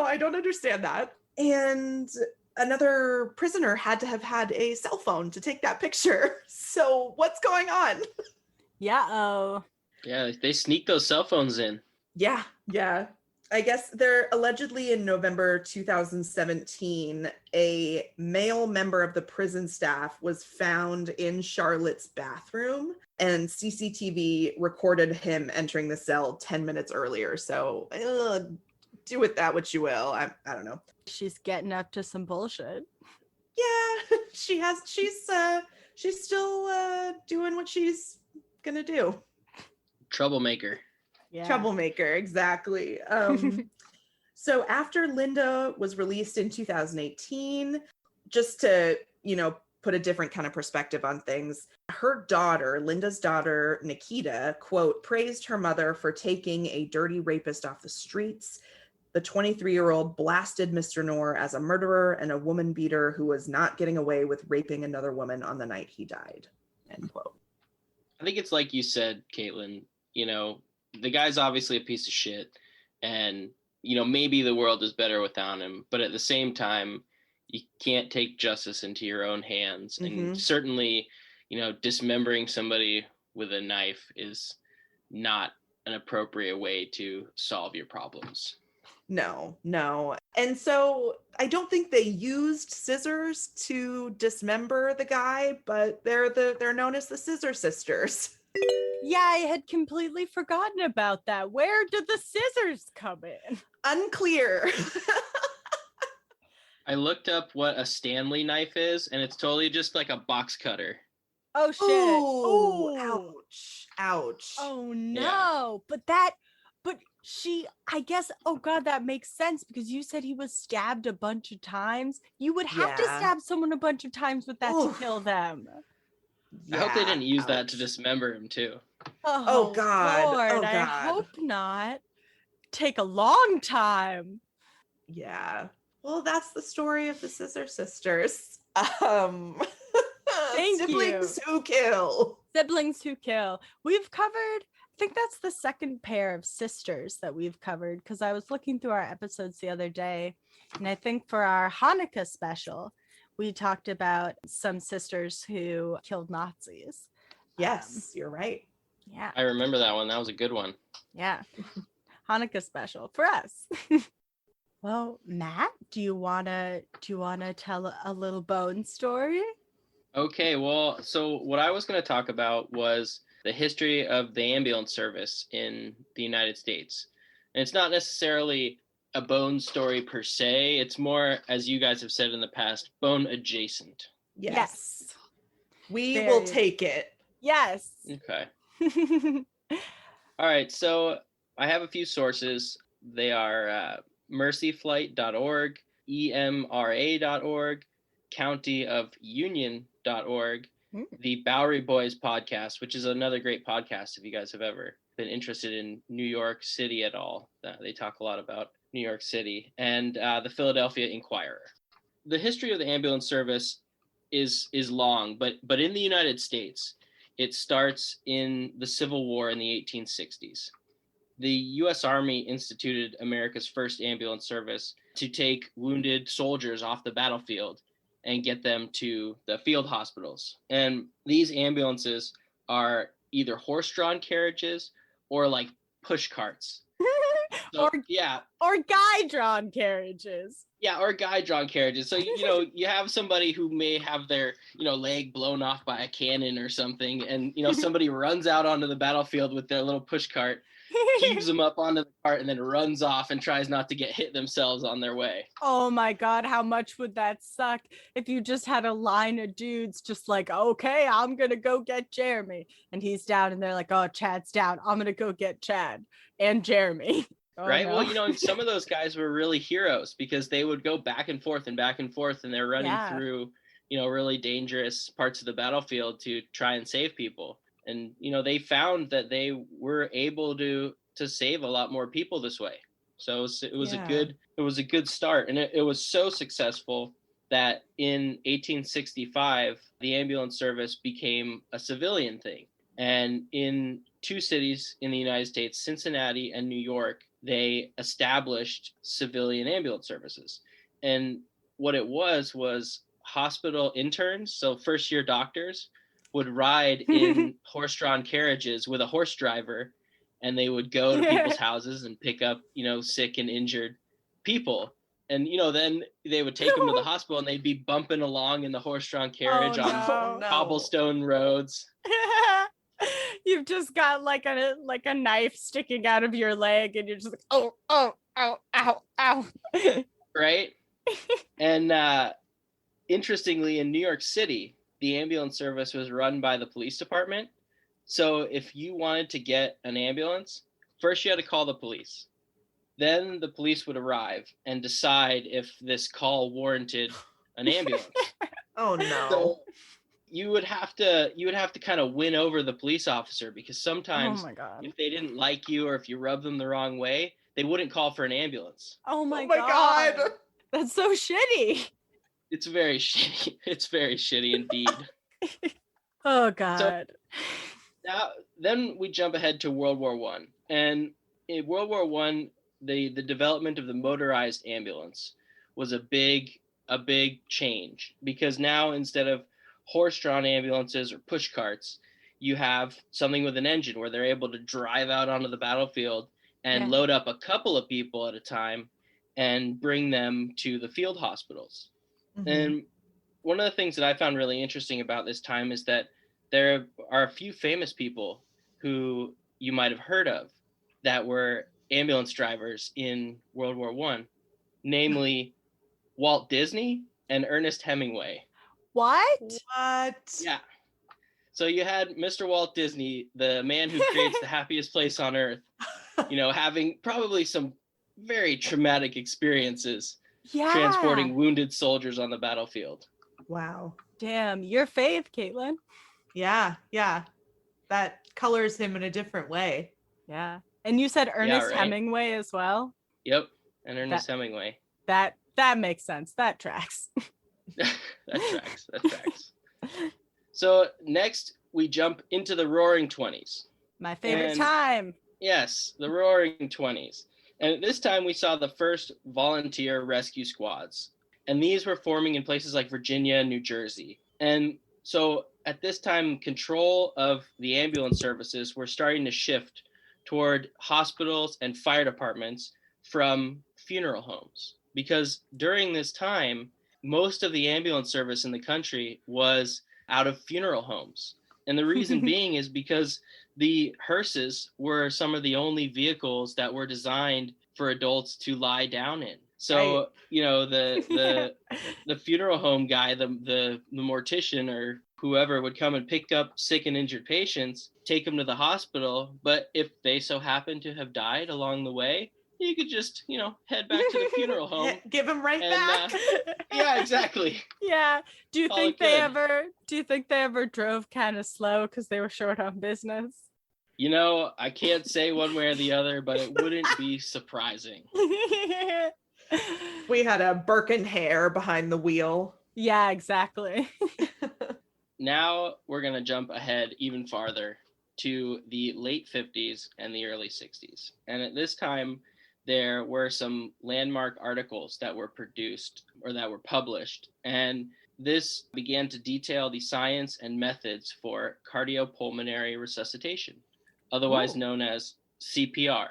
I don't understand that. And another prisoner had to have had a cell phone to take that picture. So what's going on? Yeah, they sneak those cell phones in. Yeah. I guess they're allegedly in November 2017, a male member of the prison staff was found in Charlotte's bathroom, and CCTV recorded him entering the cell 10 minutes earlier. So do with that what you will. I don't know. She's getting up to some bullshit. Yeah, she's still doing what she's gonna do. Troublemaker. Yeah. Troublemaker, exactly. So after Linda was released in 2018, just to, put a different kind of perspective on things, her daughter, Linda's daughter, Nikita, quote, praised her mother for taking a dirty rapist off the streets. The 23-year-old blasted Mr. Noor as a murderer and a woman beater who was not getting away with raping another woman on the night he died, end quote. I think it's like you said, Katelyn, the guy's obviously a piece of shit, and maybe the world is better without him, but at the same time you can't take justice into your own hands. And certainly dismembering somebody with a knife is not an appropriate way to solve your problems. No. And so I don't think they used scissors to dismember the guy, but they're known as the Scissor Sisters. Yeah, I had completely forgotten about that. Where did the scissors come in? Unclear. I looked up what a Stanley knife is, and it's totally just like a box cutter. Oh, shit. Oh, ouch. Oh, no. Yeah. But I guess, oh, God, that makes sense, because you said he was stabbed a bunch of times. You would have to stab someone a bunch of times with that to kill them. Yeah, I hope they didn't use that to dismember him too. Oh God. Lord, oh God. I hope not. Take a long time. Yeah. Well, that's the story of the Scissor Sisters. Thank Siblings you. Who kill. Siblings who kill. We've covered, I think that's the second pair of sisters that we've covered, because I was looking through our episodes the other day, and I think for our Hanukkah special, we talked about some sisters who killed Nazis. Yes, you're right. Yeah. I remember that one. That was a good one. Yeah. Hanukkah special for us. Well, Matt, do you wanna tell a little bone story? Okay, well, so what I was going to talk about was the history of the ambulance service in the United States. And it's not necessarily a bone story per se. It's more, as you guys have said in the past, bone adjacent. Yes. We Very- will take it. Yes. Okay. All right, so I have a few sources. They are mercyflight.org, emra.org, countyofunion.org, the Bowery Boys podcast, which is another great podcast if you guys have ever been interested in New York City at all. They talk a lot about New York City, and the Philadelphia Inquirer. The history of the ambulance service is long, but in the United States, it starts in the Civil War in the 1860s. The U.S. Army instituted America's first ambulance service to take wounded soldiers off the battlefield and get them to the field hospitals. And these ambulances are either horse-drawn carriages or like push carts. So, or guy-drawn carriages. Yeah, or guy-drawn carriages. So, you have somebody who may have their, leg blown off by a cannon or something, and, somebody runs out onto the battlefield with their little push cart, heaves them up onto the cart, and then runs off and tries not to get hit themselves on their way. Oh my God, how much would that suck if you just had a line of dudes just like, okay, I'm going to go get Jeremy. And he's down and they're like, oh, Chad's down. I'm going to go get Chad and Jeremy. Oh, right? no. Well, some of those guys were really heroes because they would go back and forth and they're running through, really dangerous parts of the battlefield to try and save people. And, they found that they were able to save a lot more people this way. So it was a good start. And it was so successful that in 1865, the ambulance service became a civilian thing. And in two cities in the United States, Cincinnati and New York, they established civilian ambulance services. And what it was hospital interns, so first-year doctors, would ride in horse-drawn carriages with a horse driver, and they would go to people's houses and pick up, sick and injured people. And, then they would take them to the hospital, and they'd be bumping along in the horse-drawn carriage on cobblestone roads. You've just got like a knife sticking out of your leg, and you're just like, oh, ow, ow. Right? And interestingly, in New York City, the ambulance service was run by the police department. So if you wanted to get an ambulance, first you had to call the police. Then the police would arrive and decide if this call warranted an ambulance. Oh no. So you would have to kind of win over the police officer, because sometimes if they didn't like you or if you rubbed them the wrong way, they wouldn't call for an ambulance. Oh my God. That's so shitty. It's very shitty. It's very shitty indeed. Oh God. So now, then we jump ahead to World War I. And in World War I, the development of the motorized ambulance was a big change, because now instead of horse-drawn ambulances or push carts, you have something with an engine where they're able to drive out onto the battlefield and load up a couple of people at a time and bring them to the field hospitals. Mm-hmm. And one of the things that I found really interesting about this time is that there are a few famous people who you might have heard of that were ambulance drivers in World War I, namely Walt Disney and Ernest Hemingway. What? Yeah. So you had Mr. Walt Disney, the man who creates the happiest place on earth, having probably some very traumatic experiences transporting wounded soldiers on the battlefield. Wow. Damn, your fave, Katelyn. Yeah. That colors him in a different way. Yeah. And you said Ernest Hemingway as well? Yep. And Ernest Hemingway. That makes sense. That tracks. That tracks. So next we jump into the Roaring 20s. My favorite time. Yes, the Roaring 20s. And this time we saw the first volunteer rescue squads. And these were forming in places like Virginia and New Jersey. And so at this time, control of the ambulance services were starting to shift toward hospitals and fire departments from funeral homes. Because during this time, most of the ambulance service in the country was out of funeral homes. And the reason being is because the hearses were some of the only vehicles that were designed for adults to lie down in. So, Right. you know, the funeral home guy, the mortician or whoever would come and pick up sick and injured patients, take them to the hospital. But if they so happen to have died along the way, you could just, you know, head back to the funeral home. Give them right And, back. Yeah, exactly. Yeah. Do you Call think it they good. ever drove kind of slow because they were short on business? You know, I can't say one way or the other, but it wouldn't be surprising. We had a Birkin hair behind the wheel. Yeah, exactly. Now we're going to jump ahead even farther to the late 50s and the early 60s. And at this time, there were some landmark articles that were produced or that were published. And this began to detail the science and methods for cardiopulmonary resuscitation, otherwise known as CPR.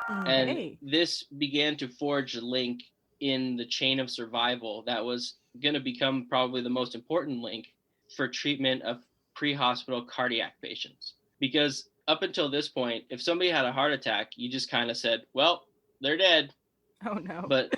And Hey. this began to forge a link in the chain of survival that was going to become probably the most important link for treatment of pre-hospital cardiac patients. Because up until this point, if somebody had a heart attack, you just kind of said, well, they're dead. Oh no. But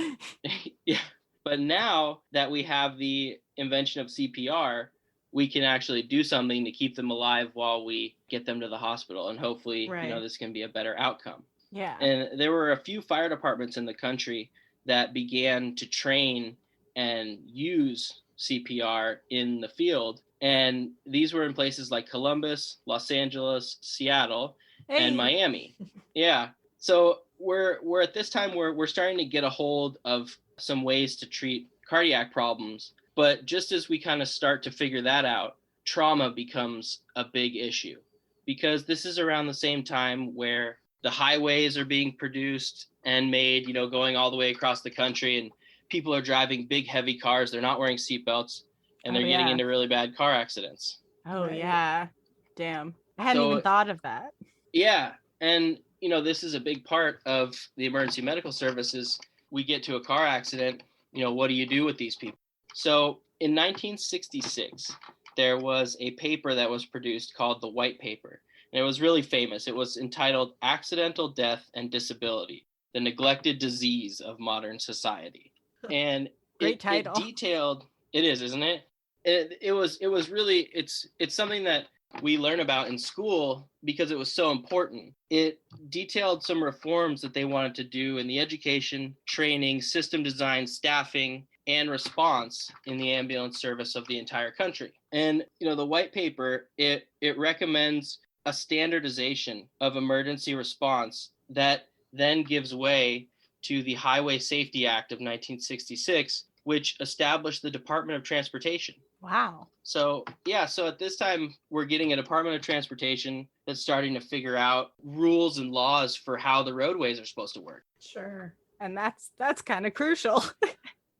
yeah, but now that we have the invention of CPR, we can actually do something to keep them alive while we get them to the hospital. And hopefully, Right. you know, this can be a better outcome. Yeah. And there were a few fire departments in the country that began to train and use CPR in the field. And these were in places like Columbus, Los Angeles, Seattle, and Miami. Yeah. So we're at this time we're starting to get a hold of some ways to treat cardiac problems. But just as we kind of start to figure that out, trauma becomes a big issue, because this is around the same time where the highways are being produced and made, you know, going all the way across the country, and people are driving big, heavy cars. They're not wearing seatbelts, and they're getting into really bad car accidents. Oh, Right. yeah. Damn. I hadn't So- even thought of that. Yeah. And, you know, this is a big part of the emergency medical services. We get to a car accident, you know, what do you do with these people? So in 1966, there was a paper that was produced called the White Paper. And it was really famous. It was entitled Accidental Death and Disability, the Neglected Disease of Modern Society. And Great title. It detailed, it is, isn't it? It was really, it's something that we learn about in school because it was so important. It detailed some reforms that they wanted to do in the education, training, system design, staffing, and response in the ambulance service of the entire country. And, you know, the white paper, it recommends a standardization of emergency response that then gives way to the Highway Safety Act of 1966, which established the Department of Transportation. Wow. So, yeah, so at this time, we're getting a Department of Transportation that's starting to figure out rules and laws for how the roadways are supposed to work. Sure. And that's kind of crucial.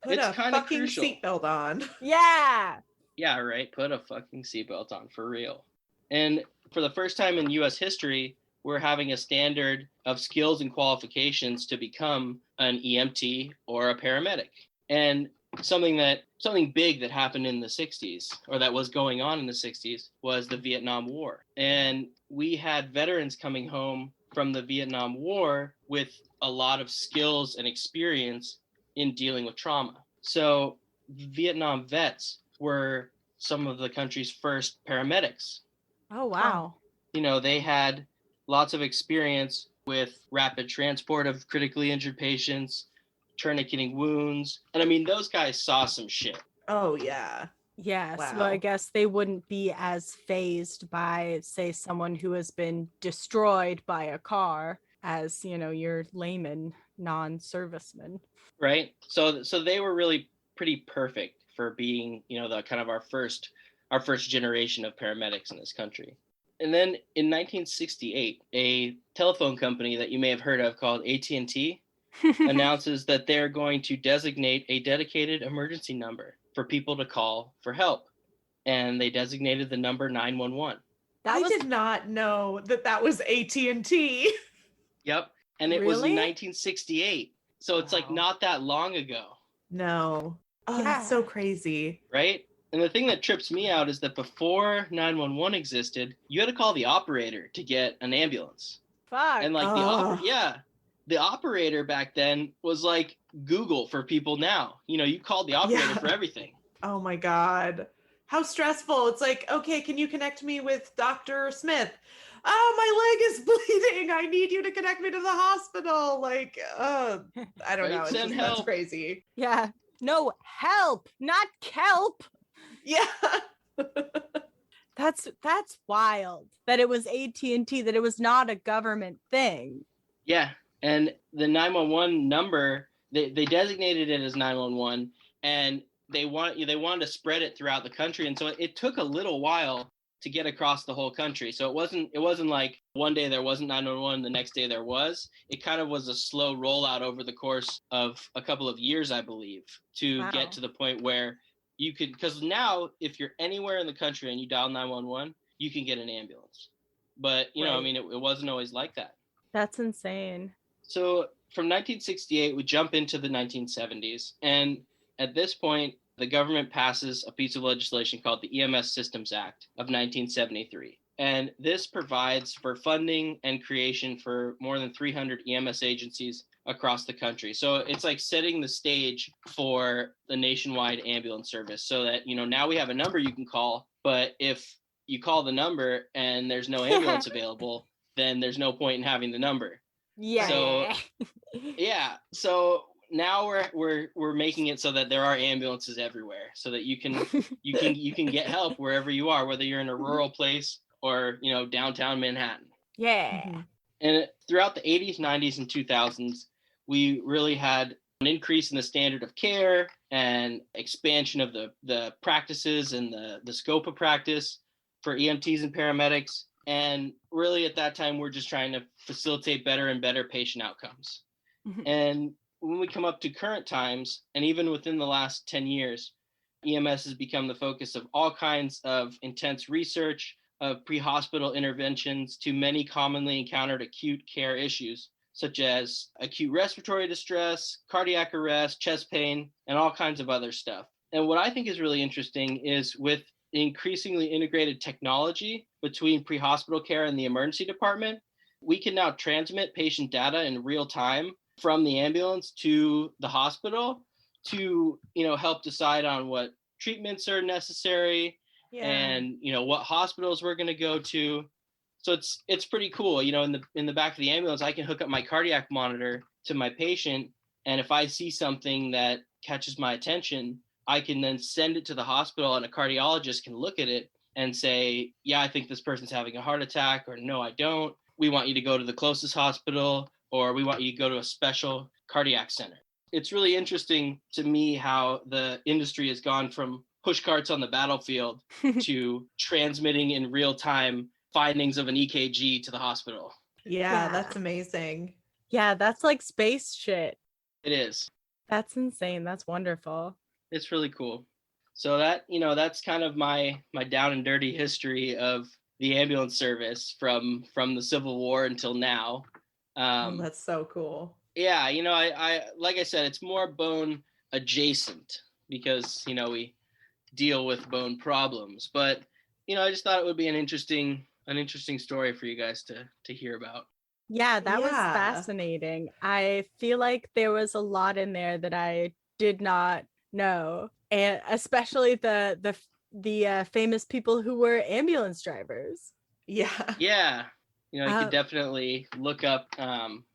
Put It's a kinda fucking crucial. seatbelt on. Yeah. Yeah, right. Put a fucking seatbelt on for real. And for the first time in U.S. history, we're having a standard of skills and qualifications to become an EMT or a paramedic. And something big that happened in the 60s, or that was going on in the 60s, was the Vietnam War. And we had veterans coming home from the Vietnam War with a lot of skills and experience in dealing with trauma. So Vietnam vets were some of the country's first paramedics. Oh, wow. You know, they had lots of experience with rapid transport of critically injured patients, tourniqueting wounds. And I mean, those guys saw some shit. Oh, yeah. Yeah. So Wow. I guess they wouldn't be as phased by, say, someone who has been destroyed by a car as, you know, your layman non-serviceman. Right. So they were really pretty perfect for being, you know, the kind of our first generation of paramedics in this country. And then in 1968, a telephone company that you may have heard of called AT&T, announces that they're going to designate a dedicated emergency number for people to call for help. And they designated the number 911. I did not know that was AT&T. Yep. And it was in Really? 1968. So it's like not that long ago. No. Oh, Yeah. that's so crazy. Right? And the thing that trips me out is that before 911 existed, you had to call the operator to get an ambulance. Fuck. And like the operator back then was like Google for people now. You know, you called the operator for everything. Oh my God. How stressful. It's like, okay, can you connect me with Dr. Smith? Oh, my leg is bleeding. I need you to connect me to the hospital. Like, I don't know. It's Send just, help. that's crazy. Yeah. No, help, not kelp. Yeah. That's wild that it was AT&T, that it was not a government thing. Yeah. And the 911 number, they designated it as 911, and they wanted to spread it throughout the country. And so it took a little while to get across the whole country. So it wasn't like one day there wasn't 911, the next day there was. It kind of was a slow rollout over the course of a couple of years, I believe, to get to the point where you could, because now if you're anywhere in the country and you dial 911, you can get an ambulance. But, you know, I mean, it wasn't always like that. That's insane. So from 1968, we jump into the 1970s. And at this point, the government passes a piece of legislation called the EMS Systems Act of 1973. And this provides for funding and creation for more than 300 EMS agencies across the country. So it's like setting the stage for the nationwide ambulance service so that, you know, now we have a number you can call, but if you call the number and there's no ambulance available, then there's no point in having the number. Yeah. So, yeah. So now we're making it so that there are ambulances everywhere, so that you can get help wherever you are, whether you're in a rural place or, you know, downtown Manhattan. Yeah. Mm-hmm. And throughout the 80s, 90s, and 2000s, we really had an increase in the standard of care and expansion of the practices and the scope of practice for EMTs and paramedics. And really at that time, we're just trying to facilitate better and better patient outcomes. Mm-hmm. And when we come up to current times, and even within the last 10 years, EMS has become the focus of all kinds of intense research, of pre-hospital interventions to many commonly encountered acute care issues, such as acute respiratory distress, cardiac arrest, chest pain, and all kinds of other stuff. And what I think is really interesting is with increasingly integrated technology between pre-hospital care and the emergency department, we can now transmit patient data in real time from the ambulance to the hospital to, you know, help decide on what treatments are necessary and, you know, what hospitals we're going to go to. So it's pretty cool. You know, in the back of the ambulance, I can hook up my cardiac monitor to my patient. And if I see something that catches my attention, I can then send it to the hospital, and a cardiologist can look at it and say, yeah, I think this person's having a heart attack, or no, I don't. We want you to go to the closest hospital, or we want you to go to a special cardiac center. It's really interesting to me how the industry has gone from push carts on the battlefield to transmitting in real time findings of an EKG to the hospital. Yeah, that's amazing. Yeah, that's like space shit. It is. That's insane. That's wonderful. It's really cool. So that, you know, that's kind of my down and dirty history of the ambulance service from the Civil War until now. That's so cool. Yeah, you know, I like I said, it's more bone adjacent because, you know, we deal with bone problems. But, you know, I just thought it would be an interesting story for you guys to hear about. Yeah, that was fascinating. I feel like there was a lot in there that I did not know, and especially the famous people who were ambulance drivers. Yeah. You know, you could definitely look up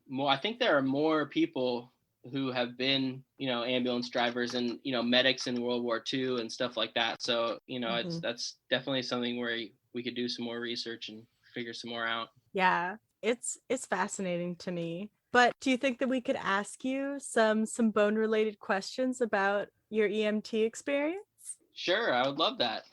more. I think there are more people who have been, you know, ambulance drivers and, you know, medics in World War II and stuff like that. So, you know, that's definitely something where we could do some more research and figure some more out. Yeah, it's fascinating to me. But do you think that we could ask you some bone related questions about your EMT experience? Sure, I would love that.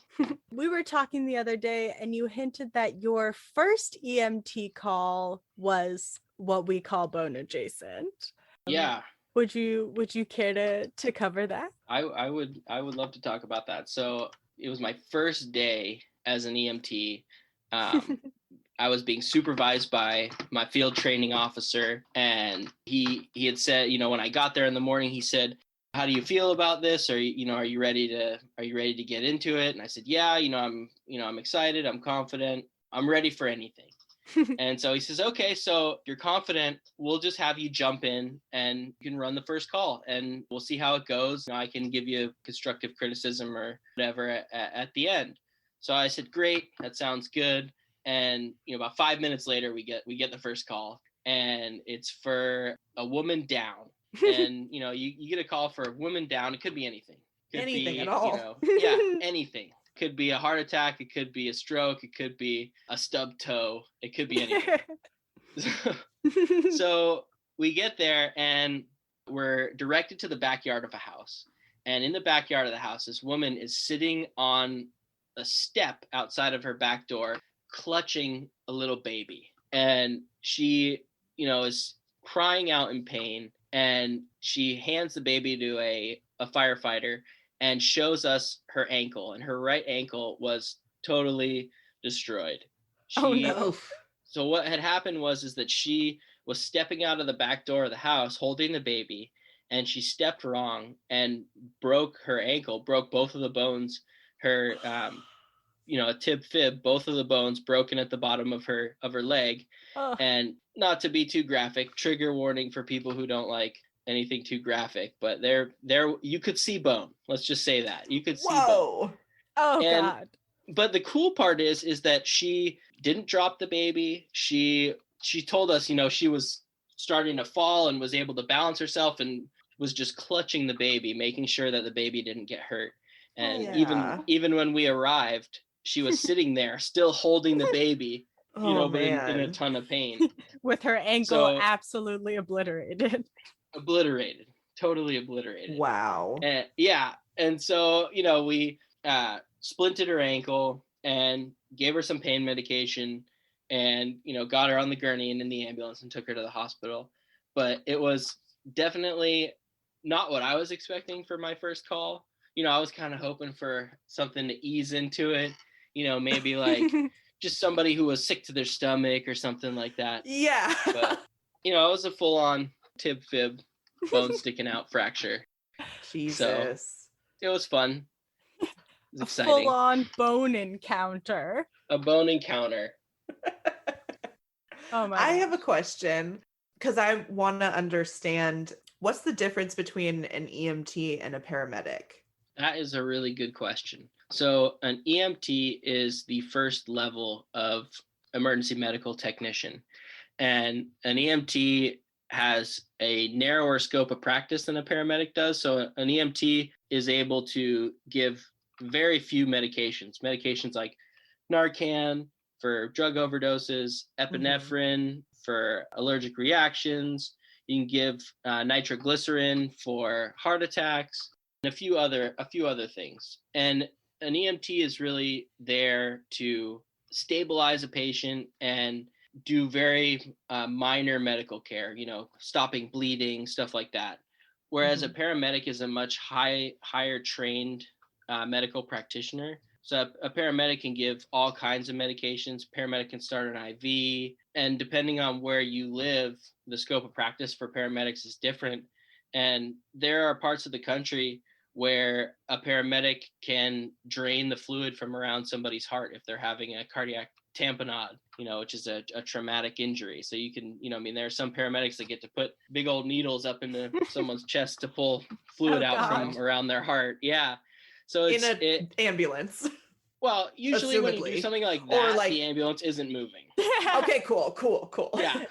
We were talking the other day and you hinted that your first EMT call was what we call bone adjacent. Yeah. Would you care to cover that? I would love to talk about that. So it was my first day as an EMT. I was being supervised by my field training officer, and he had said, when I got there in the morning, he said, "How do you feel about this? Are you ready to get into it?" And I said, "Yeah, I'm excited. I'm confident. I'm ready for anything." And so he says, "Okay, so if you're confident, we'll just have you jump in and you can run the first call and we'll see how it goes. I can give you constructive criticism or whatever at the end." So I said, "Great, that sounds good." And about 5 minutes later, we get the first call, and it's for a woman down. And you get a call for a woman down. It could be anything. Could Anything be, at all. Anything. Could be a heart attack. It could be a stroke. It could be a stubbed toe. It could be anything. So we get there and we're directed to the backyard of a house. And in the backyard of the house, this woman is sitting on a step outside of her back door, clutching a little baby. And she, is crying out in pain. And she hands the baby to a firefighter and shows us her ankle. And her right ankle was totally destroyed. Oh, no. So what had happened is that she was stepping out of the back door of the house holding the baby, and she stepped wrong and broke her ankle, broke both of the bones, her a tib fib, both of the bones broken at the bottom of her leg. Oh. And not to be too graphic, trigger warning for people who don't like anything too graphic, but there you could see bone. Let's just say that. You could see bone. Oh, God. But the cool part is that she didn't drop the baby. She told us, she was starting to fall and was able to balance herself and was just clutching the baby, making sure that the baby didn't get hurt. And even when we arrived, she was sitting there still holding the baby, but in a ton of pain. With her ankle absolutely obliterated. Totally obliterated. Wow. And so, we splinted her ankle and gave her some pain medication and, got her on the gurney and in the ambulance and took her to the hospital. But it was definitely not what I was expecting for my first call. I was kind of hoping for something to ease into it, maybe like just somebody who was sick to their stomach or something like that. Yeah. But, it was a full-on tib fib, bone sticking out fracture. Jesus. So it was fun. It was exciting. A full-on bone encounter. A bone encounter. Oh my! I have a question because I want to understand what's the difference between an EMT and a paramedic. That is a really good question. So an EMT is the first level of emergency medical technician, and an EMT has a narrower scope of practice than a paramedic does. So an EMT is able to give very few medications like Narcan for drug overdoses, epinephrine for allergic reactions. You can give nitroglycerin for heart attacks and a few other things. And an EMT is really there to stabilize a patient and do very minor medical care, stopping bleeding, stuff like that. Whereas a paramedic is a much higher trained medical practitioner. So a paramedic can give all kinds of medications. Paramedic can start an IV. And depending on where you live, the scope of practice for paramedics is different. And there are parts of the country where a paramedic can drain the fluid from around somebody's heart if they're having a cardiac tamponade, which is a traumatic injury. So you can, there are some paramedics that get to put big old needles up into someone's chest to pull fluid out from around their heart. Yeah. So it's in an ambulance. Well, usually when you do something like that, the ambulance isn't moving. Okay, cool. Yeah.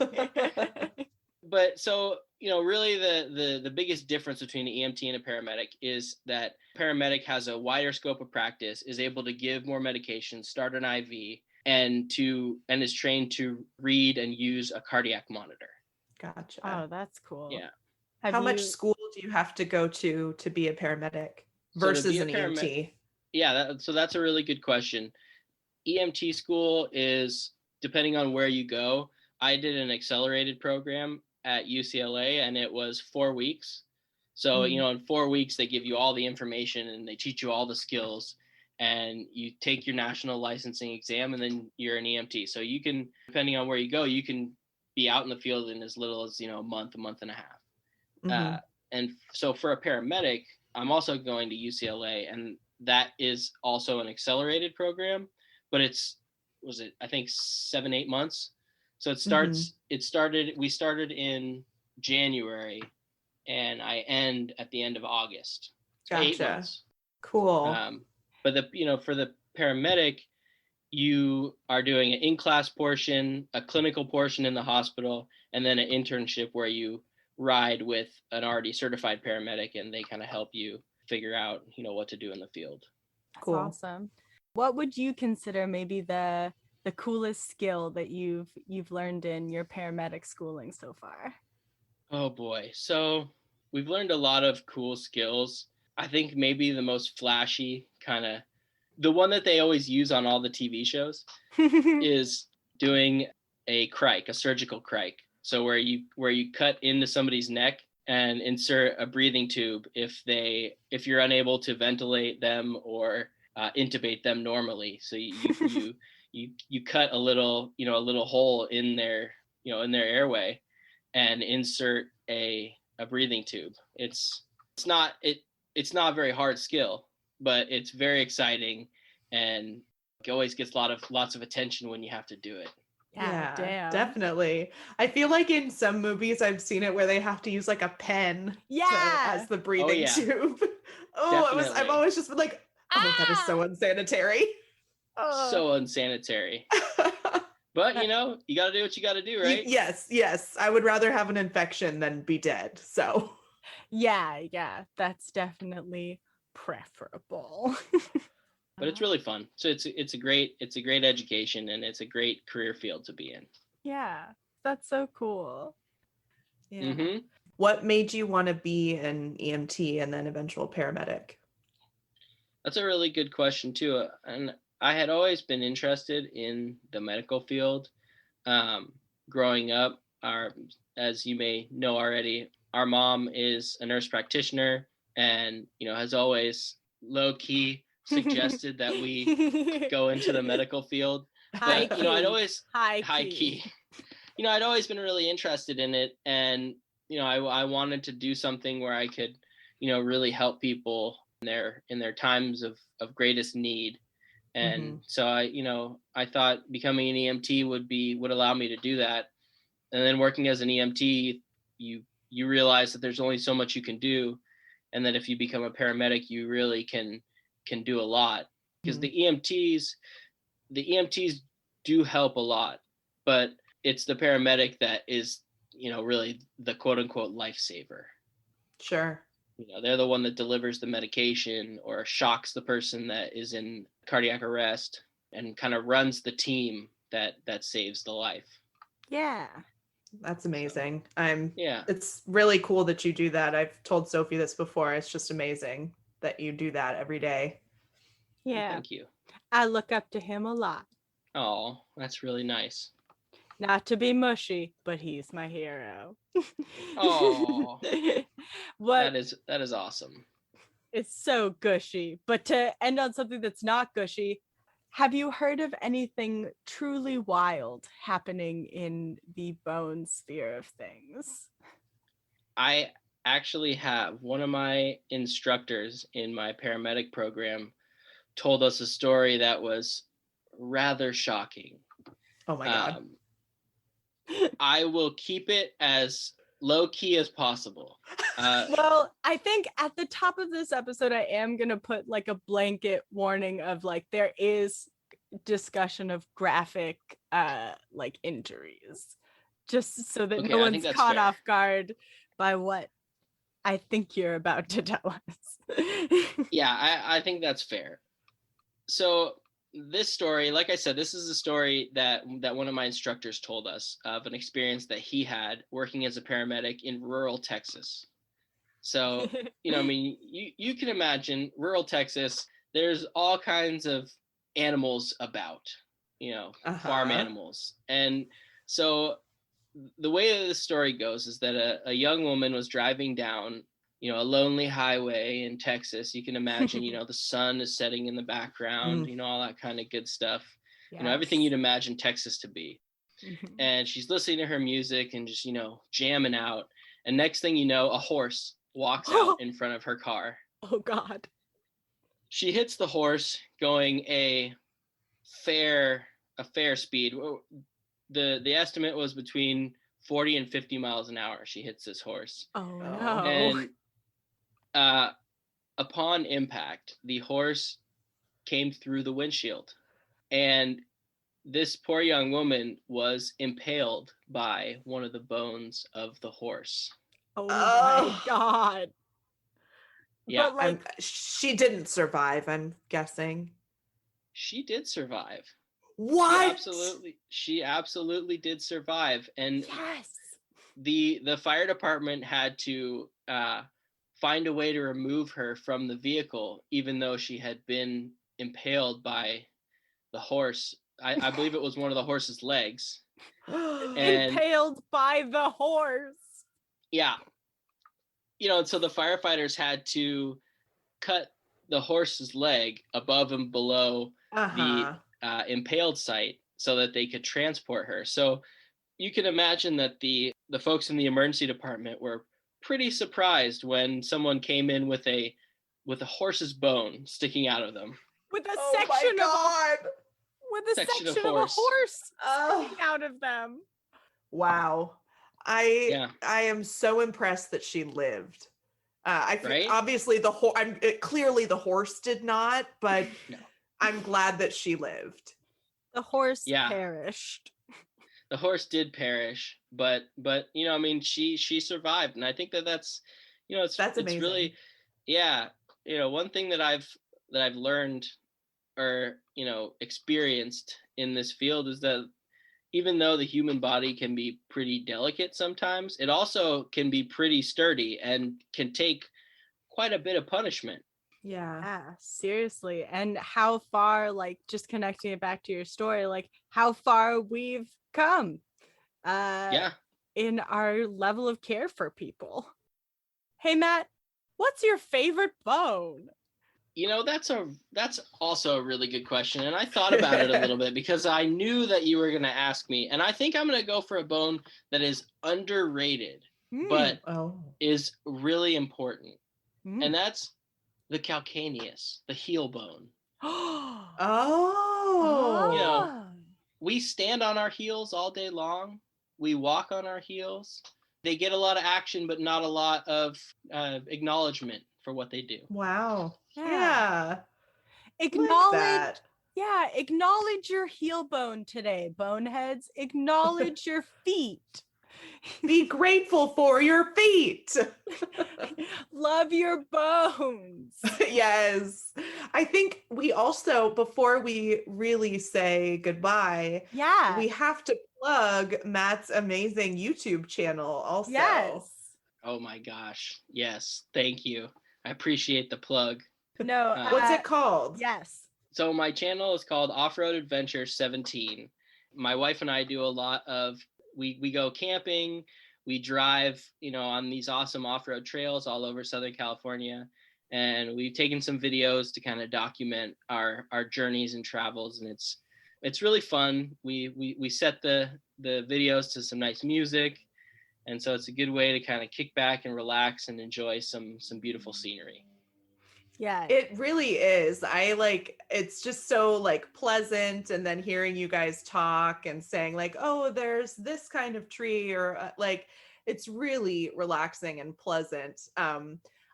But so, really the biggest difference between an EMT and a paramedic is that paramedic has a wider scope of practice, is able to give more medication, start an IV, and is trained to read and use a cardiac monitor. Gotcha. Oh, that's cool. Yeah. How much school do you have to go to be a paramedic versus an EMT? Yeah, so that's a really good question. EMT school is, depending on where you go, I did an accelerated program at UCLA, and it was 4 weeks. So, in 4 weeks, they give you all the information and they teach you all the skills, and you take your national licensing exam, and then you're an EMT. So you can, depending on where you go, you can be out in the field in as little as, a month and a half. And so for a paramedic, I'm also going to UCLA, and that is also an accelerated program, but I think 7-8 months. So we started in January, and I end at the end of August. Gotcha. 8 months. Cool. But for the paramedic, you are doing an in-class portion, a clinical portion in the hospital, and then an internship where you ride with an already certified paramedic, and they kind of help you figure out, what to do in the field. Cool. That's awesome. What would you consider maybe the coolest skill that you've learned in your paramedic schooling so far? Oh boy. So we've learned a lot of cool skills. I think maybe the most flashy the one that they always use on all the TV shows is doing a surgical crike. So where you cut into somebody's neck and insert a breathing tube if you're unable to ventilate them or intubate them normally. So you cut a little hole in their airway and insert a breathing tube. It's not a very hard skill, but it's very exciting, and it always gets lots of attention when you have to do it. Yeah, damn. Definitely. I feel like in some movies I've seen it where they have to use like a pen as the breathing tube. I've always just been like, that is so unsanitary. So unsanitary. But you got to do what you got to do, right? Yes. I would rather have an infection than be dead. So yeah, that's definitely preferable. But it's really fun. So it's a great education, and it's a great career field to be in. Yeah, that's so cool. Yeah. What made you want to be an EMT and then eventual paramedic? That's a really good question too. And I had always been interested in the medical field. Growing up, as you may know already, our mom is a nurse practitioner, and has always low key suggested that we go into the medical field. But I'd always high key. I'd always been really interested in it, and I wanted to do something where I could really help people in their times of greatest need. And so I thought becoming an EMT would allow me to do that. And then working as an EMT, you realize that there's only so much you can do, and that if you become a paramedic, you really can do a lot, because the EMTs do help a lot, but it's the paramedic that is really the quote unquote lifesaver. Sure. They're the one that delivers the medication or shocks the person that is in cardiac arrest, and kind of runs the team that saves the life. Yeah. That's amazing. Yeah. It's really cool that you do that. I've told Sophie this before. It's just amazing that you do that every day. Yeah. Thank you. I look up to him a lot. Oh, that's really nice. Not to be mushy, but he's my hero. Oh. That is awesome. It's so gushy. But to end on something that's not gushy, have you heard of anything truly wild happening in the bone sphere of things? I actually have. One of my instructors in my paramedic program told us a story that was rather shocking. Oh my God. I will keep it as low key as possible. Well, I think at the top of this episode, I am going to put like a blanket warning of like, there is discussion of graphic like injuries, just so that no one's caught off guard by what I think you're about to tell us. Yeah, I think that's fair. So this story, like I said, this is a story that one of my instructors told us of an experience that he had working as a paramedic in rural Texas. So, I mean, you can imagine rural Texas, there's all kinds of animals about, farm animals. And so the way this story goes is that a young woman was driving down, a lonely highway in Texas. You can imagine, the sun is setting in the background, all that kind of good stuff. Yes. Everything you'd imagine Texas to be. And she's listening to her music and just, jamming out. And next thing you know, a horse walks out in front of her car. Oh, God. She hits the horse going a fair speed. The estimate was between 40 and 50 miles an hour. She hits this horse. Oh, no. And upon impact, the horse came through the windshield. And this poor young woman was impaled by one of the bones of the horse. Oh my God. Yeah. But she didn't survive, I'm guessing. She did survive. What? She absolutely did survive. And yes. The fire department had to find a way to remove her from the vehicle, even though she had been impaled by the horse. I believe it was one of the horse's legs. And, impaled by the horse. Yeah. So the firefighters had to cut the horse's leg above and below the impaled site so that they could transport her. So you can imagine that the folks in the emergency department were pretty surprised when someone came in with a horse's bone sticking out of them. With a section of a horse sticking out of them. Wow. I am so impressed that she lived. I think obviously clearly the horse did not, but no. I'm glad that she lived. The horse perished. The horse did perish, but she survived, and I think that's that's amazing. It's really one thing that I've learned or experienced in this field is that even though the human body can be pretty delicate sometimes, it also can be pretty sturdy and can take quite a bit of punishment. Yeah, seriously. And how far, just connecting it back to your story, how far we've come in our level of care for people. Hey, Matt, what's your favorite bone? That's also a really good question. And I thought about it a little bit because I knew that you were going to ask me. And I think I'm going to go for a bone that is underrated, but is really important. And that's the calcaneus, the heel bone. We stand on our heels all day long. We walk on our heels. They get a lot of action, but not a lot of acknowledgement for what they do. Wow. Yeah. Acknowledge your heel bone today, boneheads. Acknowledge your feet. Be grateful for your feet. Love your bones. Yes. I think we also, before we really say goodbye, we have to plug Matt's amazing YouTube channel also. Yes. Oh my gosh. Yes. Thank you. I appreciate the plug. No. What's it called? Yes. So my channel is called Off-Road Adventure 17. My wife and I do a lot of, we go camping, we drive, on these awesome off-road trails all over Southern California. And we've taken some videos to kind of document our journeys and travels. And it's really fun. We set the videos to some nice music. And so it's a good way to kind of kick back and relax and enjoy some beautiful scenery. Yeah, it really is. It's just so pleasant. And then hearing you guys talk and saying oh, there's this kind of tree or it's really relaxing and pleasant.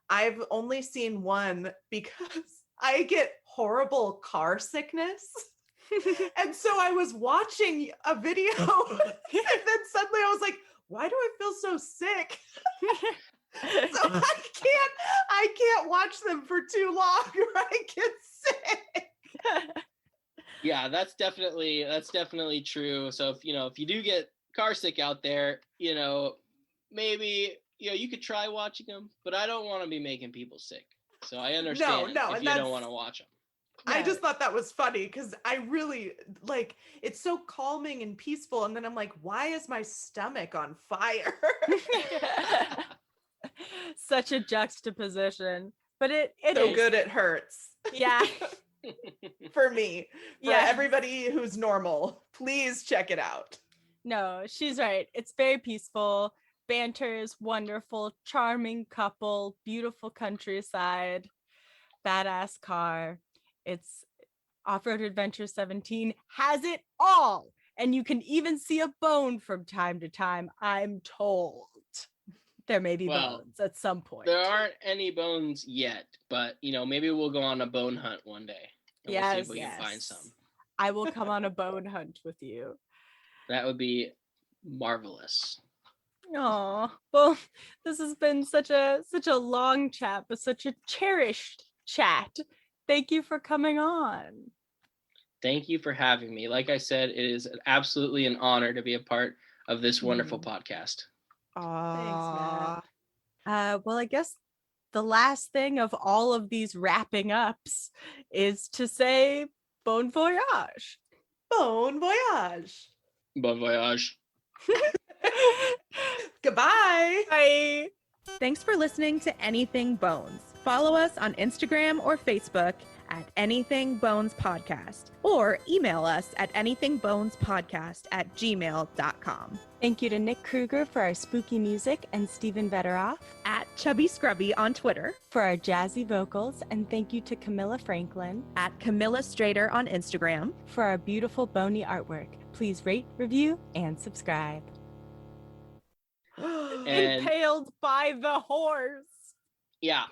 I've only seen one because I get horrible car sickness. And so I was watching a video and then suddenly I was like, why do I feel so sick? So I can't watch them for too long or I get sick. Yeah, that's definitely true. So if you do get car sick out there, maybe you could try watching them, but I don't want to be making people sick. So I understand if you don't want to watch them. I just thought that was funny because I really like it's so calming and peaceful. And then I'm like, why is my stomach on fire? Such a juxtaposition. But it so is good it hurts. Yeah. For me. For Yeah. everybody who's normal, please check it out. No, she's right. It's very peaceful. Banter is wonderful. Charming couple. Beautiful countryside. Badass car. It's Off-Road Adventure 17 has it all. And you can even see a bone from time to time, I'm told. There may be bones at some point. There aren't any bones yet, but maybe we'll go on a bone hunt one day. And we'll see if we can find some. I will come on a bone hunt with you. That would be marvelous. Oh, well, this has been such a long chat, but such a cherished chat. Thank you for coming on. Thank you for having me. Like I said, it is absolutely an honor to be a part of this wonderful podcast. Thanks, Matt. Well, I guess the last thing of all of these wrapping ups is to say bon voyage. Bon voyage. Bon voyage. Goodbye. Bye. Thanks for listening to Anything Bones. Follow us on Instagram or Facebook at Anything Bones Podcast, or email us at anythingbonespodcast@gmail.com. Thank you to Nick Kruger for our spooky music and Stephen Vetteroff At Chubby Scrubby on Twitter. for our jazzy vocals, and thank you to Camilla Franklin At Camilla Strader on Instagram. for our beautiful bony artwork. Please rate, review, and subscribe. And Impaled by the horse. yeah,